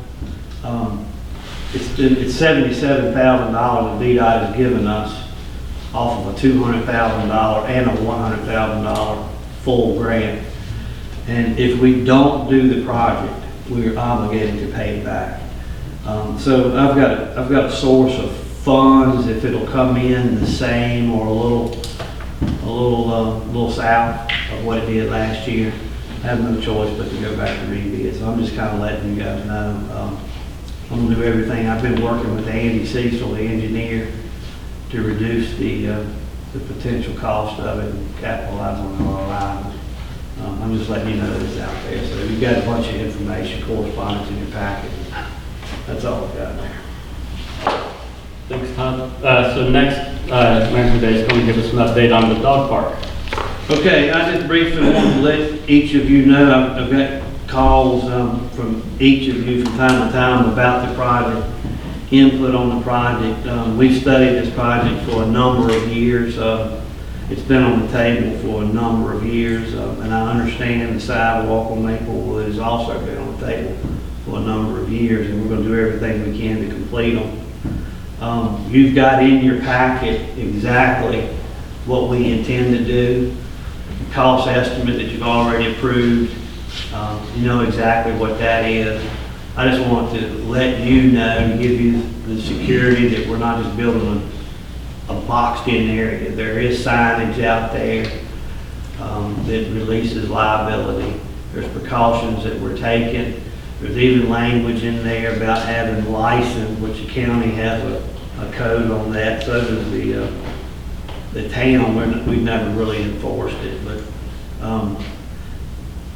it's $77,000 that VDOT has given us off of a $200,000 and a $100,000 full grant. And if we don't do the project, we're obligated to pay it back. So I've got a source of funds, if it'll come in the same or a little south of what it did last year. I have no choice but to go back and rebid. So I'm just kind of letting you guys know. I'm gonna do everything. I've been working with Andy Cecil, the engineer, to reduce the potential cost of it and capitalize on our arrival. I'm just letting you know that it's out there. So you've got a bunch of information, correspondence in your packet. That's all I've got there. Thanks, Tom. So next, Manager Dave is going to give us an update on the dog park. Okay, I just briefly want to let each of you know, I've got calls from each of you from time to time about the project, input on the project. We've studied this project for a number of years. It's been on the table for a number of years, and I understand the sidewalk on Maplewood has also been on the table for a number of years, and we're going to do everything we can to complete them. You've got in your packet exactly what we intend to do, the cost estimate that you've already approved. You know exactly what that is. I just want to let you know and give you the security that we're not just building a boxed-in area. There is signage out there that releases liability. There's precautions that we're taking. There's even language in there about having license, which the county has a code on that. So does the town. We've never really enforced it, but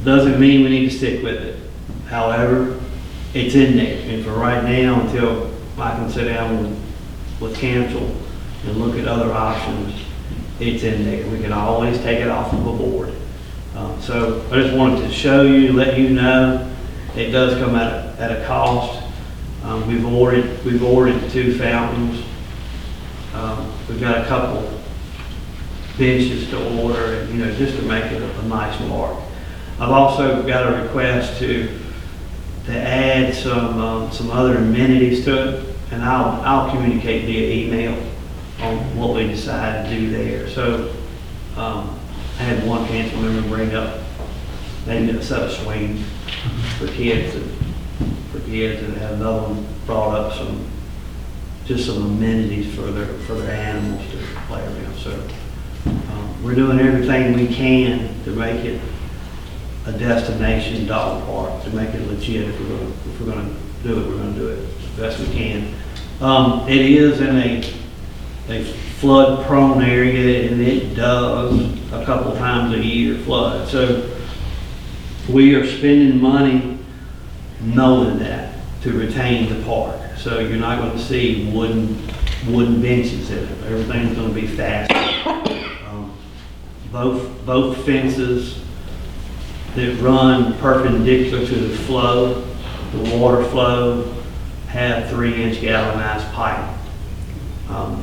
doesn't mean we need to stick with it. However, it's in there, and for right now, until I can sit down with council and look at other options, it's in there. We can always take it off of the board. So I just wanted to show you, let you know, it does come at a cost. We've ordered 2 fountains. We've got a couple benches to order, and just to make it a nice park. I've also got a request to add some other amenities to it, and I'll communicate via email on what we decide to do there. So I had one council member bring up maybe a set of swings for kids, and had another one brought up some amenities for their animals to play around. So we're doing everything we can to make it a destination dog park, to make it legit. If we're going to do it, we're going to do it the best we can. It is in a flood prone area, and it does a couple times a year flood. So we are spending money knowing that to retain the park. So you're not going to see wooden benches in it. Everything's going to be fast. Both fences that run perpendicular to the flow, the water flow, have 3-inch galvanized pipe,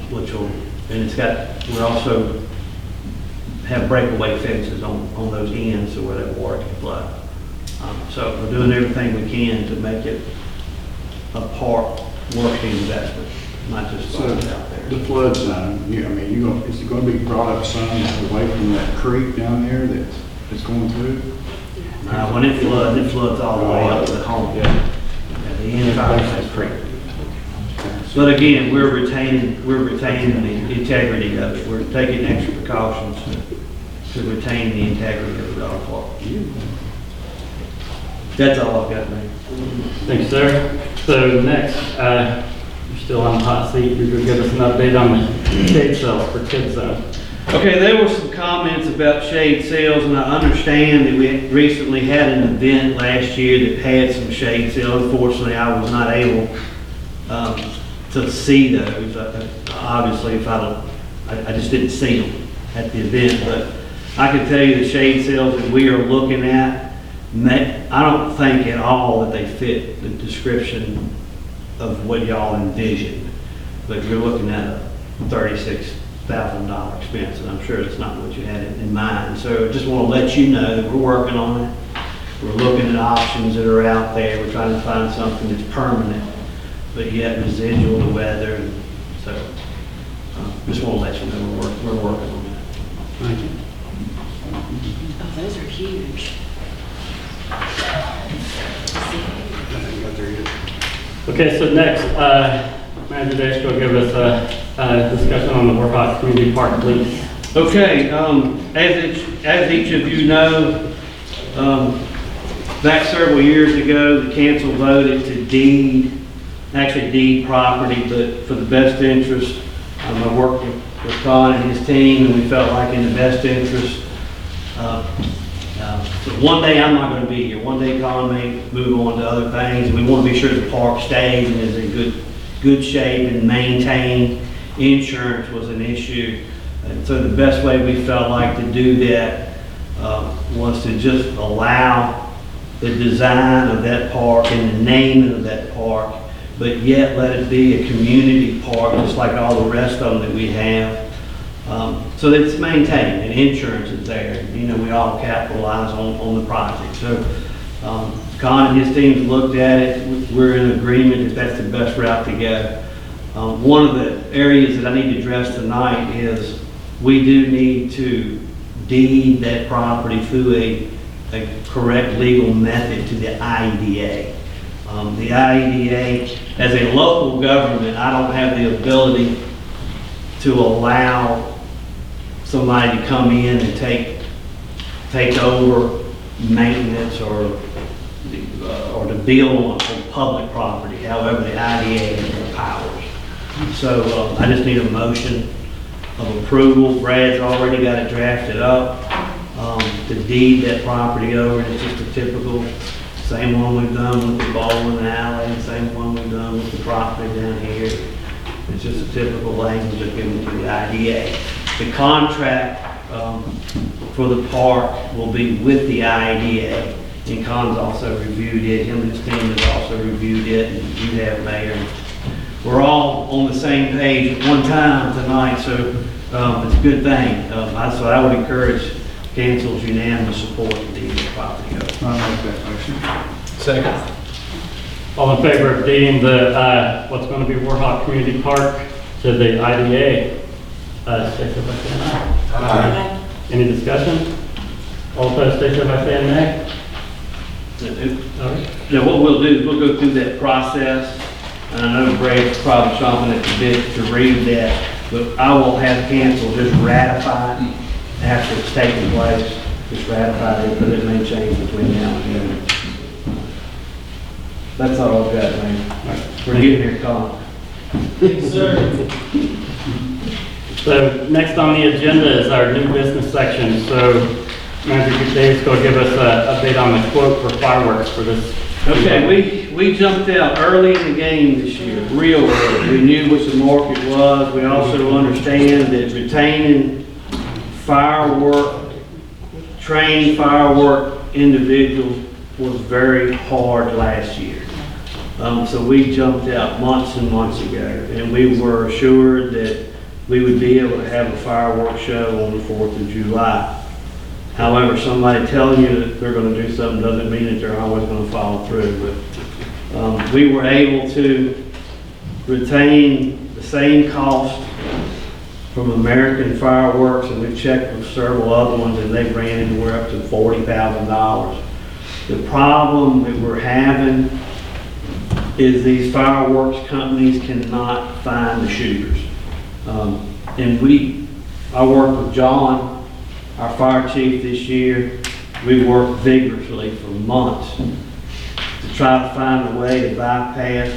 we also have breakaway fences on those ends so where that water can flow. So we're doing everything we can to make it a park worth the investment, not just throwing it out there. The flood zone, is it going to be brought up some away from that creek down there that's going through? When it floods all the way up to the home. Yeah. The entire is free. But again, we're retaining the integrity of it. We're taking extra precautions to retain the integrity of the dog park. That's all I've got, Mayor. Thank you, sir. So next, you're still on the hot seat. You're going to give us an update on the shade sales for Kids Zone. Okay, there were some comments about shade sales, and I understand that we recently had an event last year that had some shade sales. Unfortunately, I was not able to see those. Obviously, if I just didn't see them at the event, but I can tell you the shade sales that we are looking at, I don't think at all that they fit the description of what y'all envisioned. But you're looking at a $36,000 expense, and I'm sure that's not what you had in mind. So I just want to let you know that we're working on it. We're looking at options that are out there. We're trying to find something that's permanent, but yet residual to weather. And so just want to let you know we're working on that. Thank you. Oh, those are huge. Okay, so next, Manager Dash will give us a discussion on the Warhawk Community Park lease. Okay, as each of you know, back several years ago, the council voted to deed property, but for the best interest, I worked with Todd and his team, and we felt like in the best interest, so one day I'm not going to be here. One day Colin may move on to other things, and we want to be sure the park stays and is in good shape and maintained. Insurance was an issue, and so the best way we felt like to do that was to just allow the design of that park and the naming of that park, but yet let it be a community park just like all the rest of them that we have. So that it's maintained and insurance is there. You know, we all capitalize on the project. So Con and his teams looked at it. We're in agreement that that's the best route to go. One of the areas that I need to address tonight is we do need to deed that property through a correct legal method to the IEDA. The IEDA, as a local government, I don't have the ability to allow somebody to come in and take over maintenance or to build on public property. However, the IDA has the powers. So I just need a motion of approval. Brad's already got it drafted up to deed that property over. It's just a typical, same one we've done with the bowling alley, same one we've done with the property down here. It's just a typical language of giving to the IDA. The contract for the park will be with the IDA, and Con's also reviewed it. Him and his team has also reviewed it, and you have, Mayor. We're all on the same page at one time tonight, so it's a good thing. So I would encourage council's unanimous support of the property. I'll make that motion. Second. All in favor of deeding the, what's going to be Warhawk Community Park to the IDA, stay so by saying aye. Aye. Any discussion? All opposed, stay so by saying nay. Now, what we'll do is we'll go through that process, and I know Brad's probably chomping at the bit to read that, but I will have council just ratify it after it's taken place. Just ratify it, but it may change between now and then. That's all I've got, man. We're getting here, Colin. Yes, sir. So next on the agenda is our new business section. So Manager Dave's going to give us an update on the quote for fireworks for this. Okay, we jumped out early in the game this year, real early. We knew what the market was. We also understand that retaining trained firework individuals was very hard last year. So we jumped out months and months ago, and we were assured that we would be able to have a fireworks show on the 4th of July. However, somebody telling you that they're going to do something doesn't mean that they're always going to follow through. But we were able to retain the same cost from American Fireworks, and we've checked with several other ones, and they've ran anywhere up to $40,000. The problem that we're having is these fireworks companies cannot find the shooters. And I worked with John, our fire chief this year. We worked vigorously for months to try to find a way to bypass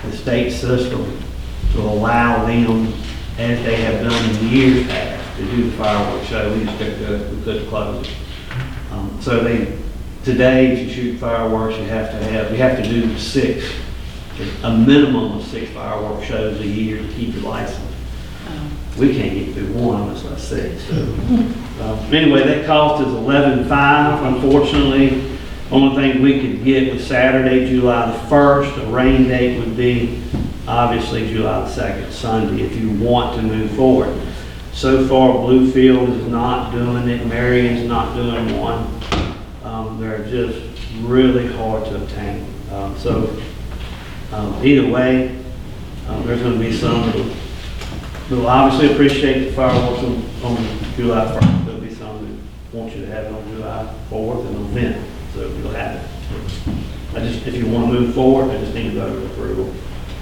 the state system to allow them, as they have done in years past, to do the fireworks show. We just couldn't close it. Today, if you shoot fireworks, you have to do 6, a minimum of 6 fireworks shows a year to keep your license. We can't get through one unless that's 6. So, anyway, that cost is $11,500. Unfortunately, only thing we could get was Saturday, July the 1st. The rain date would be obviously July the 2nd, Sunday, if you want to move forward. So far, Bluefield is not doing it. Marion's not doing one. They're just really hard to obtain. Either way, there's going to be some that will obviously appreciate the fireworks on July 1st. There'll be some that want you to have it on July 4th and on 5th. So you'll have it. If you want to move forward, I just need to vote approval.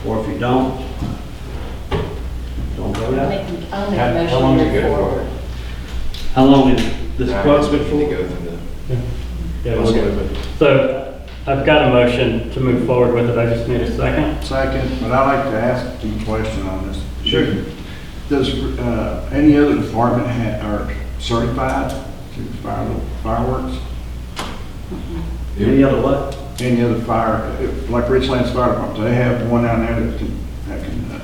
Or if you don't vote out. I'll make a motion to move forward. How long is this process for? So I've got a motion to move forward with it. I just need a second. Second, but I'd like to ask you a question on this. Sure. Does any other department are certified to fireworks? Any other what? Any other fire, like Richlands Fire Department, do they have one down there that can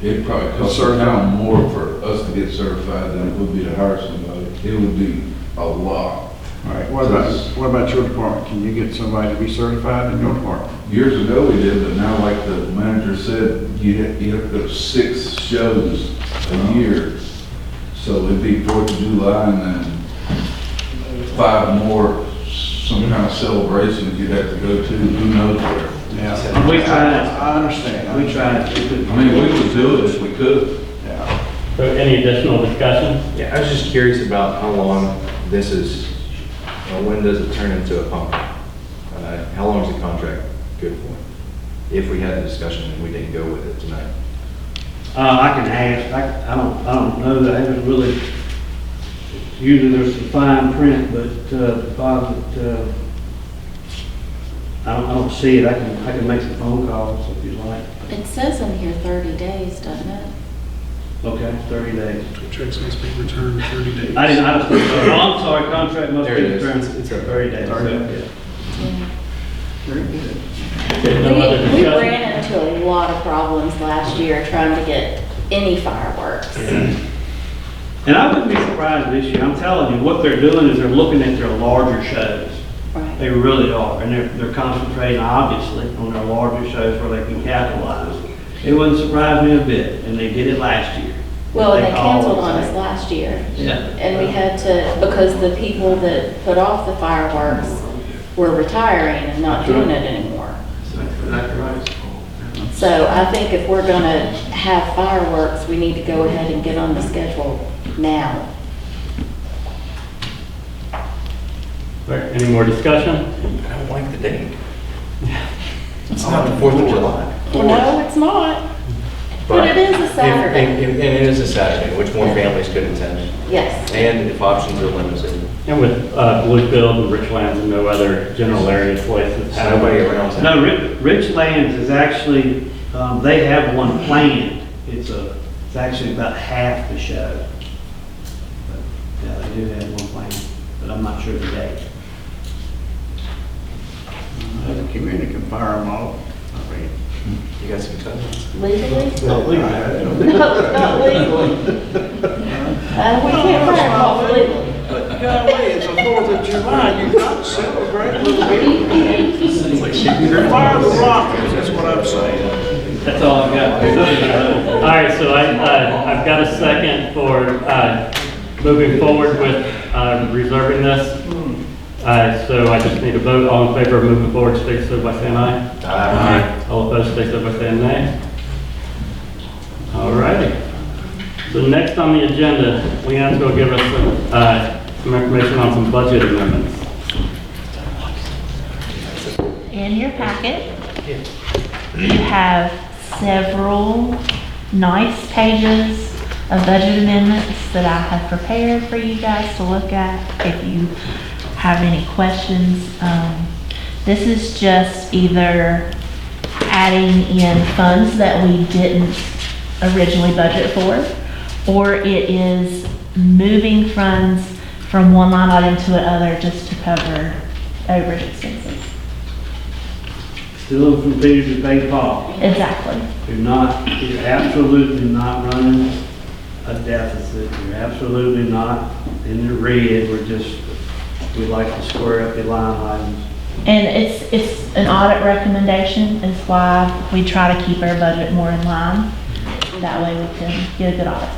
It'd probably cost a pound more for us to get certified than it would be to hire somebody. It would be a lot. All right, what about your department? Can you get somebody to be certified in your department? Years ago we did, but now, like the manager said, you have to go to 6 shows a year. So it'd be 4th of July and then 5 more, some kind of celebrations you'd have to go to, who knows where. Yeah, We tried. I understand. We tried. I mean, we would do it if we could. Yeah. So any additional discussion? Yeah, I was just curious about how long this is, when does it turn into a pump? How long is the contract good for? If we had a discussion and we didn't go with it tonight. I can ask. I don't know that I haven't really. Usually there's some fine print, but I don't see it. I can make some phone calls if you'd like. It says in here 30 days, doesn't it? Okay, 30 days. Contracts must be returned in 30 days. I'm sorry, contract must be There it is. returned. It's 30 days. 30 so, days. Yeah. Very good. Okay, no other We discussion? ran into a lot of problems last year trying to get any fireworks. And I wouldn't be surprised this year. I'm telling you, what they're doing is they're looking at their larger shows. Right. They really are, and they're concentrating obviously on their larger shows where they can capitalize. It wouldn't surprise me a bit, and they did it last year. Well, and they canceled always on us say. last year. Yeah. And we had to, because the people that put off the fireworks were retiring and not doing it anymore. Exactly right. So I think if we're gonna have fireworks, we need to go ahead and get on the schedule now. All right, any more discussion? I don't like the date. It's not the 4th of July. No, it's not. But it is a Saturday. And it is a Saturday, which more families could attend. Yes. And if options are limited. And with Bluefield and Richlands and no other general area places. So nobody around town. No, Richlands is actually, they have one planned. It's actually about half the show. But, yeah, they do have one planned, but I'm not sure the date. The community can fire them all. I mean, You got some time? Legally? Not legally. No, not legally. We can't fire them off legally. But golly, it's the 4th of July, you got to celebrate a little bit. Fire the rockets, that's what I'm saying. That's all I've got. All right, so I've got a second for moving forward with reserving this. So I just need a vote. All in favor of moving forward, state so by saying aye. Aye. All opposed, state so by saying nay. All righty. So next on the agenda, Leon's going to give us some information on some budget amendments. In your packet, You have several nice pages of budget amendments that I have prepared for you guys to look at if you have any questions. This is just either adding in funds that we didn't originally budget for, or it is moving funds from one line item to another just to cover overage expenses. Still from Peter to pay Paul. Exactly. You're absolutely not running a deficit. You're absolutely not in the red. We like to square up the line items. And it's an audit recommendation is why we try to keep our budget more in line. That way we can get a good audit.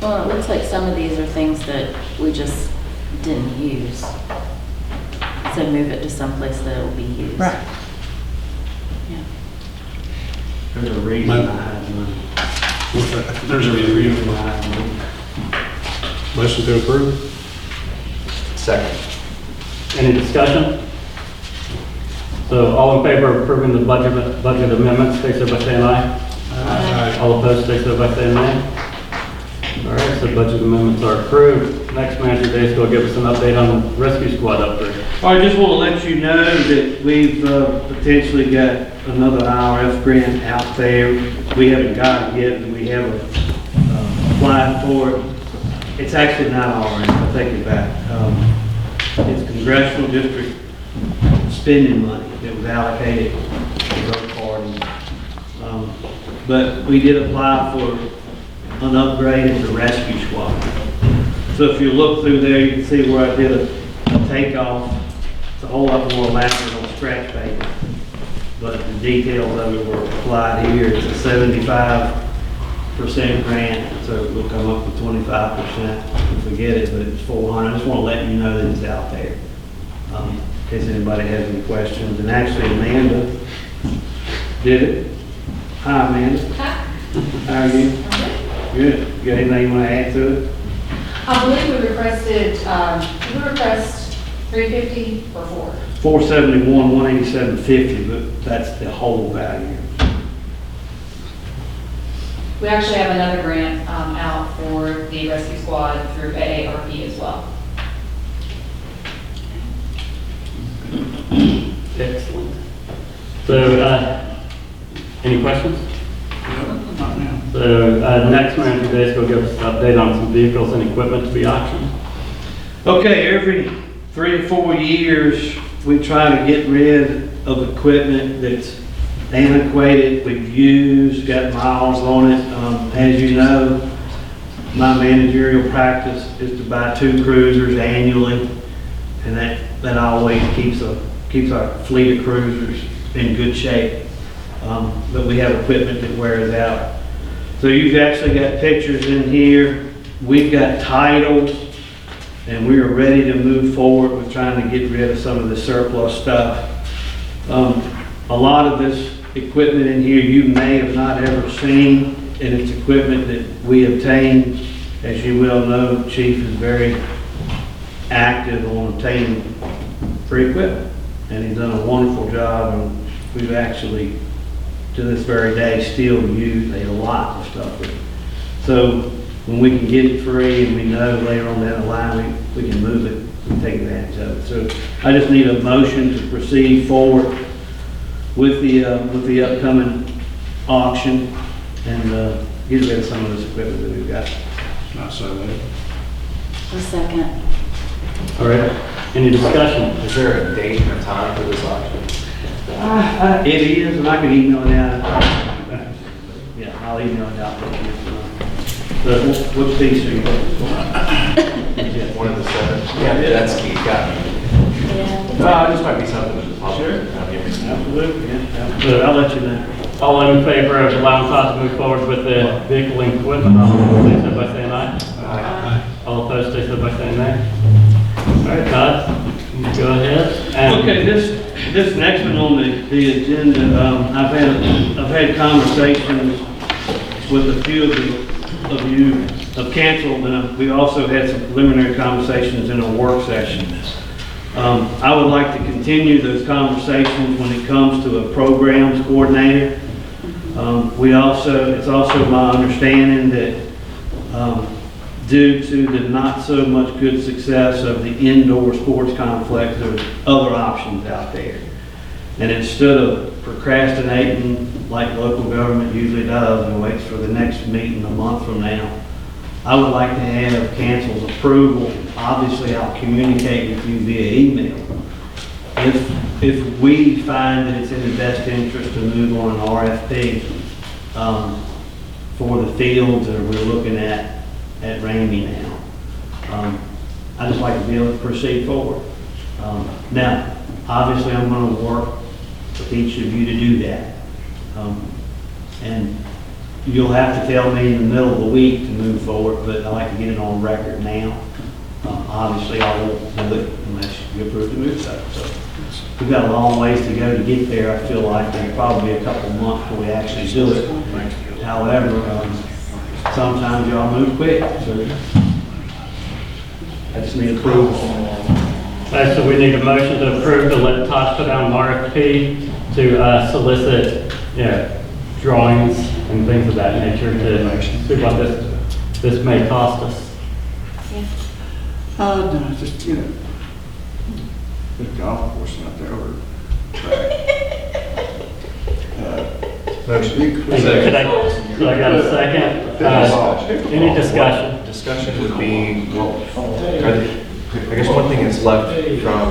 Well, it looks like some of these are things that we just didn't use. So move it to someplace that it will be used. Right. Yeah. There's a reason I have money. There's a reason. I have money. Motion to approve? Second. Any discussion? So all in favor of approving the budget amendments, stay so by saying aye. Aye. All opposed, stay so by saying nay. All right, so budget amendments are approved. Next, Manager Days will give us an update on the rescue squad upgrade. I just want to let you know that we've potentially got another IRF grant out there. We haven't got it yet, but we have applied for it. It's actually not IRF, I take it back. It's congressional district spending money that was allocated to both parties. But we did apply for an upgrade of the rescue squad. So if you look through there, you can see where I did a takeoff. It's a whole lot more elaborate on scratch paper, but the details of it were applied here. It's a 75% grant, so we'll come up with 25% if we get it, but it's 400. I just want to let you know that it's out there, in case anybody has any questions. And actually, Amanda did it. Hi, Amanda. Hi. How are you? Good. You got anything you want to add to it? I believe we requested, we request 350 or 4. 471, 187.50, but that's the whole value. We actually have another grant out for the rescue squad through AARP as well. Excellent. So, any questions? Not now. So, next Manager Days will give us an update on some vehicles and equipment to be auctioned. Okay, every 3 to 4 years, we try to get rid of equipment that's antiquated, we've used, got miles on it. As you know, my managerial practice is to buy 2 cruisers annually, and that always keeps our fleet of cruisers in good shape. But we have equipment that wears out. So you've actually got pictures in here. We've got titles, and we are ready to move forward with trying to get rid of some of the surplus stuff. A lot of this equipment in here you may have not ever seen, and it's equipment that we obtained. As you well know, Chief is very active on obtaining free equipment, and he's done a wonderful job, and we've actually, to this very day, still use a lot of stuff with it. So when we can get it free and we know later on down the line we can move it, we take advantage of it. So I just need a motion to proceed forward with the upcoming auction and get rid of some of this equipment that we've got. Not so late. A second. All right, any discussion? Is there a date and a time for this auction? It is, and I can email it out. Yeah, I'll email it out. Which piece are you looking for? One of the 7. Yeah, that's key, got me. Yeah. This might be something that the public. Sure. Absolutely, yeah. So I'll let you know. All in favor of allowing Todd to move forward with the vehicle and equipment, all stay so by saying aye. Aye. All opposed, stay so by saying nay. All right, Todd, go ahead. Okay, this next one on the agenda, I've had conversations with a few of you have canceled, and we also had some preliminary conversations in a work session. I would like to continue those conversations when it comes to a programs coordinator. It's also my understanding that due to the not so much good success of the indoor sports complex, there's other options out there. And instead of procrastinating like local government usually does and waits for the next meeting a month from now, I would like to have council's approval. Obviously, I'll communicate with you via email. If we find that it's in the best interest to move on an RFP for the fields that we're looking at Ramey now, I'd just like to be able to proceed forward. Now, obviously, I'm going to work with each of you to do that. And you'll have to tell me in the middle of the week to move forward, but I'd like to get it on record now. Obviously, I won't do it unless you approve to move so. We've got a long ways to go to get there. I feel like there's probably a couple months before we actually do it. However, sometimes y'all move quick, so I just need approval. So we need a motion to approve to let Todd put out an RFP to solicit, drawings and things of that nature to see what this may cost us. No, just, the golf course out there over Could I got a second? Any discussion? Discussion would be, I guess one thing that's left from,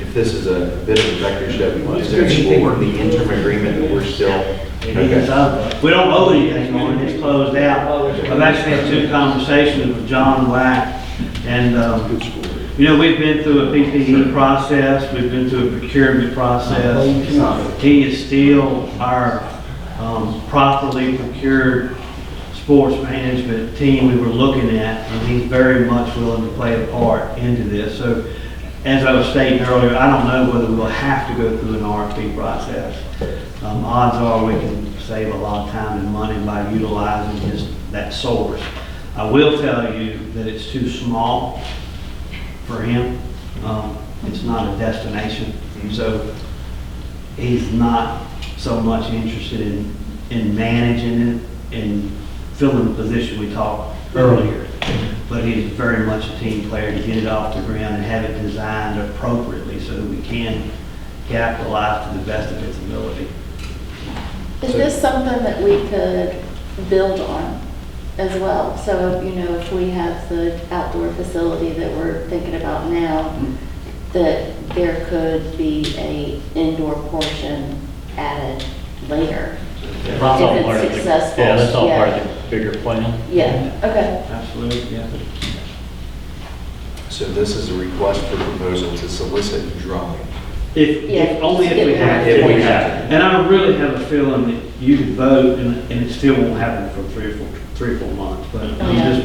if this is a bit of a record that we want to explore the interim agreement that we're still. We don't owe anything on it, it's closed out. I've actually had 2 conversations with John Wack, and, we've been through a PPE process, we've been through a procurement process. He is still our properly procured sports management team we were looking at, and he's very much willing to play a part into this. So, as I was stating earlier, I don't know whether we'll have to go through an RFP process. Odds are we can save a lot of time and money by utilizing that source. I will tell you that it's too small for him. It's not a destination, so he's not so much interested in managing it and filling the position we talked earlier. But he's very much a team player to get it off the ground and have it designed appropriately so that we can capitalize to the best of its ability. Is this something that we could build on as well? So, if we have the outdoor facility that we're thinking about now, that there could be a indoor portion added later. That's all If part it's of the- successful. Yeah, that's all part of the bigger plan. Yeah, okay. Absolutely, yeah. So this is a request for proposal to solicit drawing. Only if we have to. If we have to. And I really have a feeling that you could vote and it still won't happen for three or four months. But I'm just,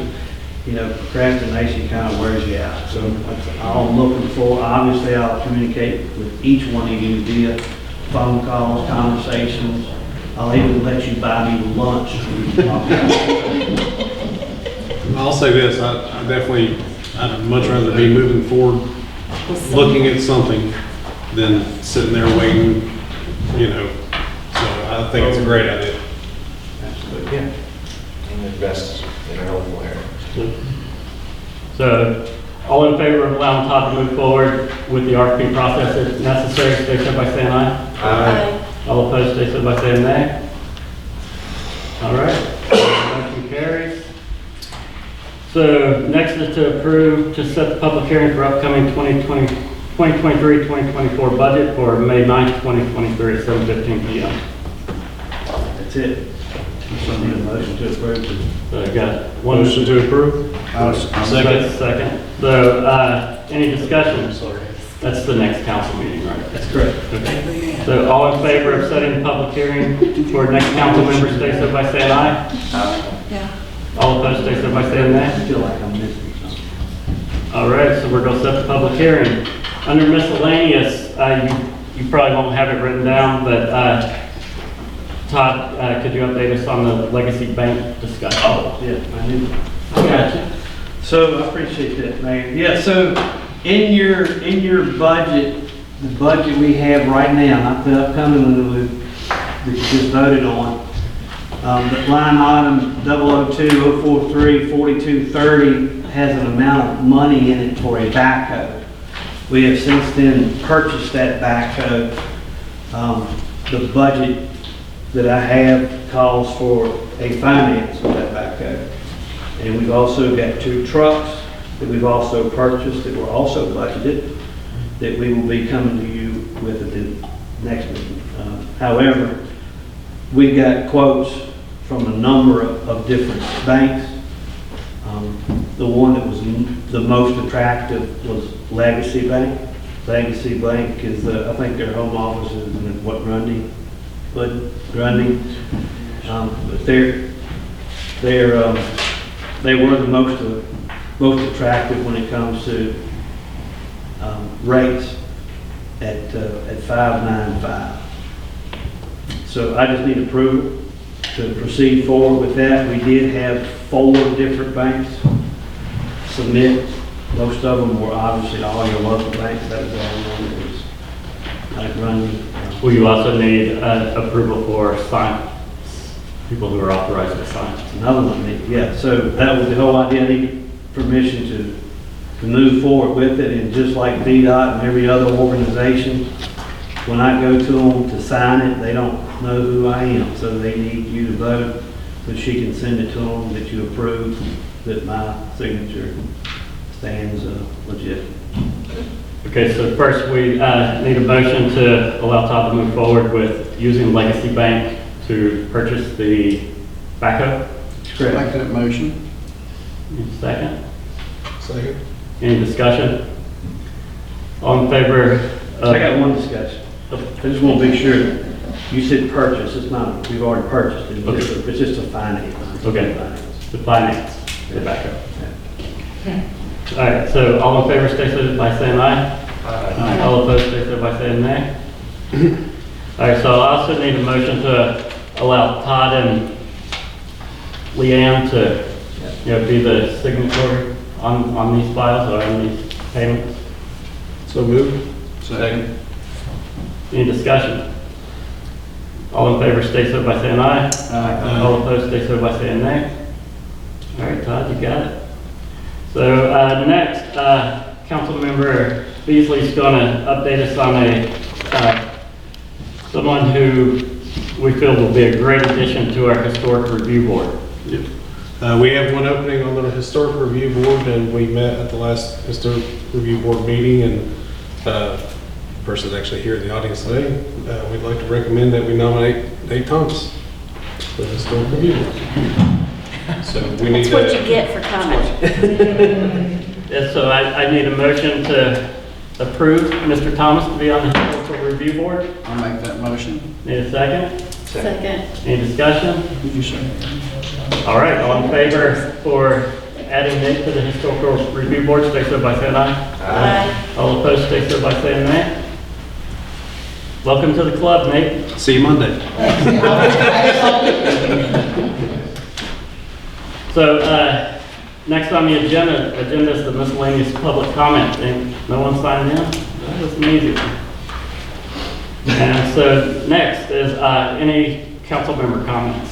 procrastination kind of wears you out. So that's all I'm looking for. Obviously, I'll communicate with each one of you via phone calls, conversations. I'll even let you buy me lunch. I'll say this, I'd much rather be moving forward, looking at something than sitting there waiting, So I think it's a great idea. Absolutely, yeah. And invest in our local area. So, all in favor of allowing Todd to move forward with the RFP process if necessary, stay so by saying aye. Aye. All opposed, stay so by saying nay. All right, motion carries. So next is to approve to set the public hearing for upcoming 2023-2024 budget for May 9th, 2023 at 7:15 p.m. That's it. So I need a motion to approve. So I got one Motion to approve? second. So any discussion? That's the next council meeting, right? That's correct. Okay. So all in favor of setting the public hearing for next council member, stay so by saying aye. Yeah. All opposed, stay so by saying nay. I feel like I'm missing something. All right, so we're gonna set the public hearing. Under miscellaneous, you probably won't have it written down, but Todd, could you update us on the Legacy Bank discussion? Oh, yeah, I got you. So I appreciate that, Mayor. Yeah, so In your budget, the budget we have right now, not the upcoming one that you just voted on, but line item 002-043-4230 has an amount of money in it for a backhoe. We have since then purchased that backhoe. The budget that I have calls for a finance of that backhoe. And we've also got 2 trucks that we've also purchased that were also budgeted that we will be coming to you with at the next meeting. However, we got quotes from a number of different banks. The one that was the most attractive was Legacy Bank. Legacy Bank is, I think their home office is in what, Grundy? Grundy. But they were the most attractive when it comes to rates at $595. So I just need approval to proceed forward with that. We did have 4 different banks submit. Most of them were obviously all your local banks. That was the only one that was like running. Will you also need approval for sign, people who are authorized to sign? Another one, yeah. So that was the whole idea. I need permission to move forward with it. And just like VDOT and every other organization, when I go to them to sign it, they don't know who I am. So they need you to vote so she can send it to them that you approve that my signature stands legit. Okay, so first we need a motion to allow Todd to move forward with using Legacy Bank to purchase the backhoe. Correct. Make that motion. Need a second? Second. Any discussion? All in favor of? I got one discussion. I just want to be sure. You said purchase. It's not, we've already purchased it. Okay. It's just a finance. Okay. The finance, the backhoe. All right, so all in favor, stay so by saying aye. Aye. All opposed, stay so by saying nay. All right, so I also need a motion to allow Todd and Leanne to, be the signatory on these files or on these payments. So moved. Second. Any discussion? All in favor, stay so by saying aye. Aye. All opposed, stay so by saying nay. All right, Todd, you got it. So next, Councilmember Beasley is going to update us on someone who we feel will be a great addition to our Historic Review Board. Yep. We have one opening on the Historic Review Board, and we met at the last Historic Review Board meeting, and the person actually here in the audience today, we'd like to recommend that we nominate Nate Thomas for the Historic Review Board. So we need That's what you get for coming. Yeah, so I need a motion to approve Mr. Thomas to be on the Historical Review Board. I'll make that motion. Need a second? Second. Any discussion? Did you say? All right, all in favor for adding Nate to the Historical Review Board, stay so by saying aye. Aye. All opposed, stay so by saying nay. Welcome to the club, Nate. See you Monday. So, next on the agenda is the miscellaneous public comment. And no one signed in? That was an easy one. And so next is any council member comments.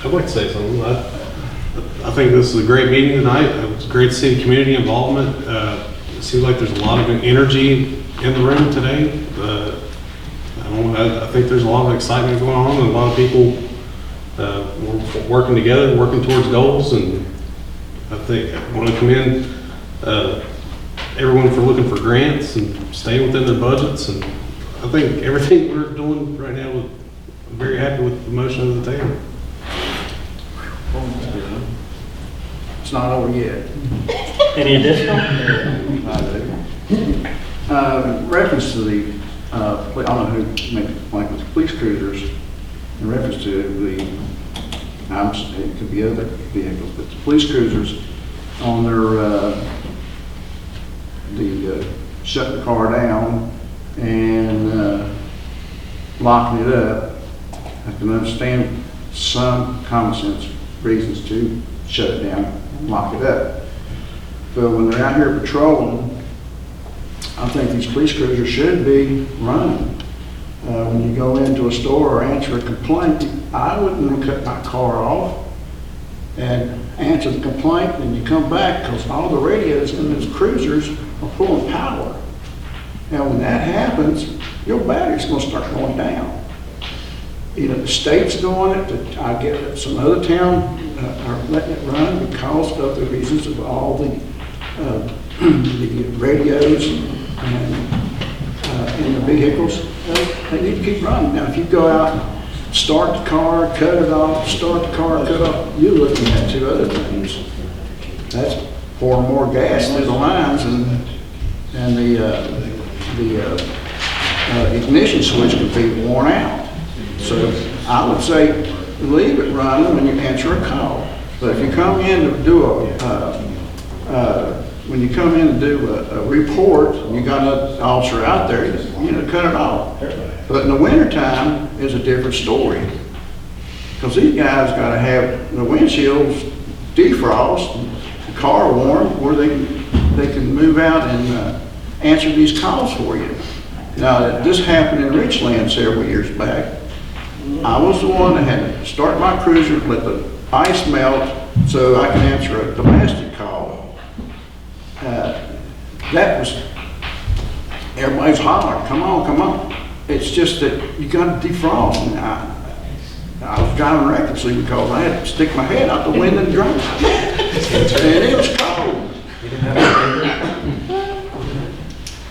I'd like to say something. I think this is a great meeting tonight. It was great to see the community involvement. It seems like there's a lot of energy in the room today. I think there's a lot of excitement going on, and a lot of people working together, working towards goals. And I think I want to commend everyone for looking for grants and staying within their budgets. And I think everything we're doing right now, I'm very happy with the motion of the table. It's not over yet. Any additional? Reference to the, I don't know who made the complaint with the police cruisers, in reference to it could be other vehicles, but the police cruisers on their, shutting the car down and locking it up. I can understand some common sense reasons to shut it down and lock it up. But when they're out here patrolling, I think these police cruisers should be running. When you go into a store or answer a complaint, I wouldn't cut my car off and answer the complaint, and you come back, because all the radios in those cruisers are pulling power. Now, when that happens, your battery's gonna start going down. You know, the state's doing it, I get it, some other town are letting it run because of the reasons of all the radios and in the vehicles. They need to keep running. Now, if you go out, start the car, cut it off, start the car, cut it off, you're looking at two other things. That's pouring more gas through the lines, and the ignition switch could be worn out. So I would say leave it running when you answer a call. But if you come in to do when you come in to do a report, you got an officer out there, you know, cut it off. But in the wintertime is a different story. Because these guys got to have the windshields defrost, the car warm, where they can move out and answer these calls for you. Now, this happened in Richland several years back. I was the one that had to start my cruiser, let the ice melt so I can answer a domestic call. That was, everybody's hollering, come on, come on. It's just that you got to defrost. And I was driving recklessly because I had to stick my head out the window and drive. And it was cold.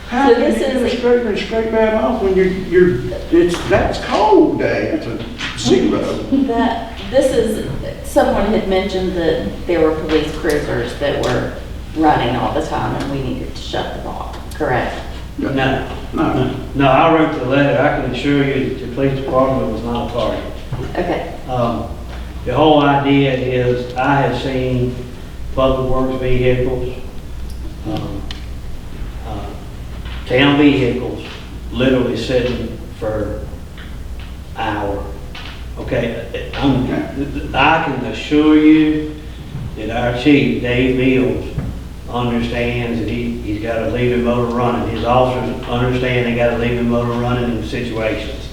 How can you scrape that off when that's cold day, it's a zero. Someone had mentioned that there were police cruisers that were running all the time and we needed to shut them off, correct? No, I wrote the letter. I can assure you that the police department was not a target. Okay. The whole idea is I have seen public works vehicles, town vehicles literally sitting for an hour. Okay, I can assure you that our chief, Dave Mills, understands that he's got to leave the motor running. His officers understand they got to leave the motor running in situations.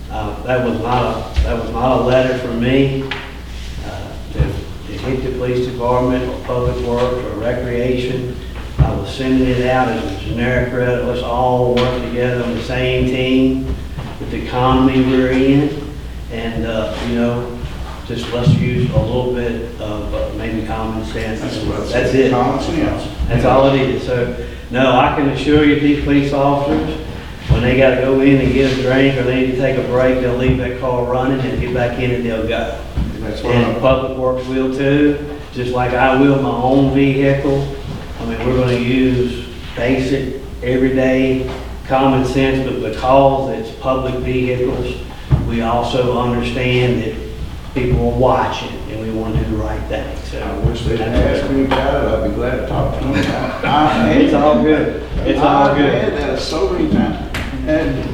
That was not a letter from me to hit the police department or public works or recreation. I was sending it out as a generic credit. Let's all work together on the same team with the economy we're in, and you know, just let's use a little bit of maybe common sense. That's it. Common sense. That's all it is. So, no, I can assure you these police officers, when they got to go in and get a drink or they need to take a break, they'll leave that car running and get back in and they'll go. And public works will too, just like I will my own vehicle. I mean, we're going to use basic, everyday common sense, but because it's public vehicles, we also understand that people are watching and we want to do the right thing. So I wish they'd asked me about it. I'd be glad to talk to them. It's all good. It's all good. I've had that so many times. And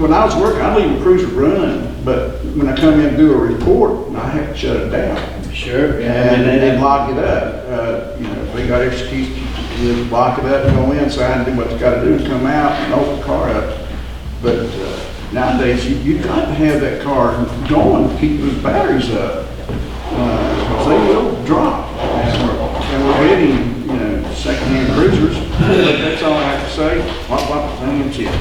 when I was working, I'd leave a cruiser run, but when I come in and do a report, I have to shut it down. Sure. And lock it up. You know, if they got extra keys, you lock it up and go inside and do what they got to do and come out and open the car up. But nowadays, you've got to have that car going to keep those batteries up. Because they will drop. And we're hitting, you know, second-hand cruisers. That's all I have to say. That's it.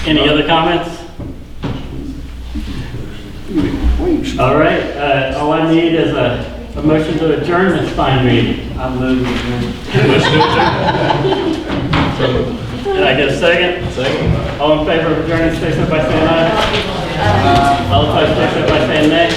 Any other comments? All right, all I need is a motion to adjourn this fine meeting. I'm moving. Did I get a second? Second. All in favor of adjourning, say so by saying aye. All opposed, say so by saying nay.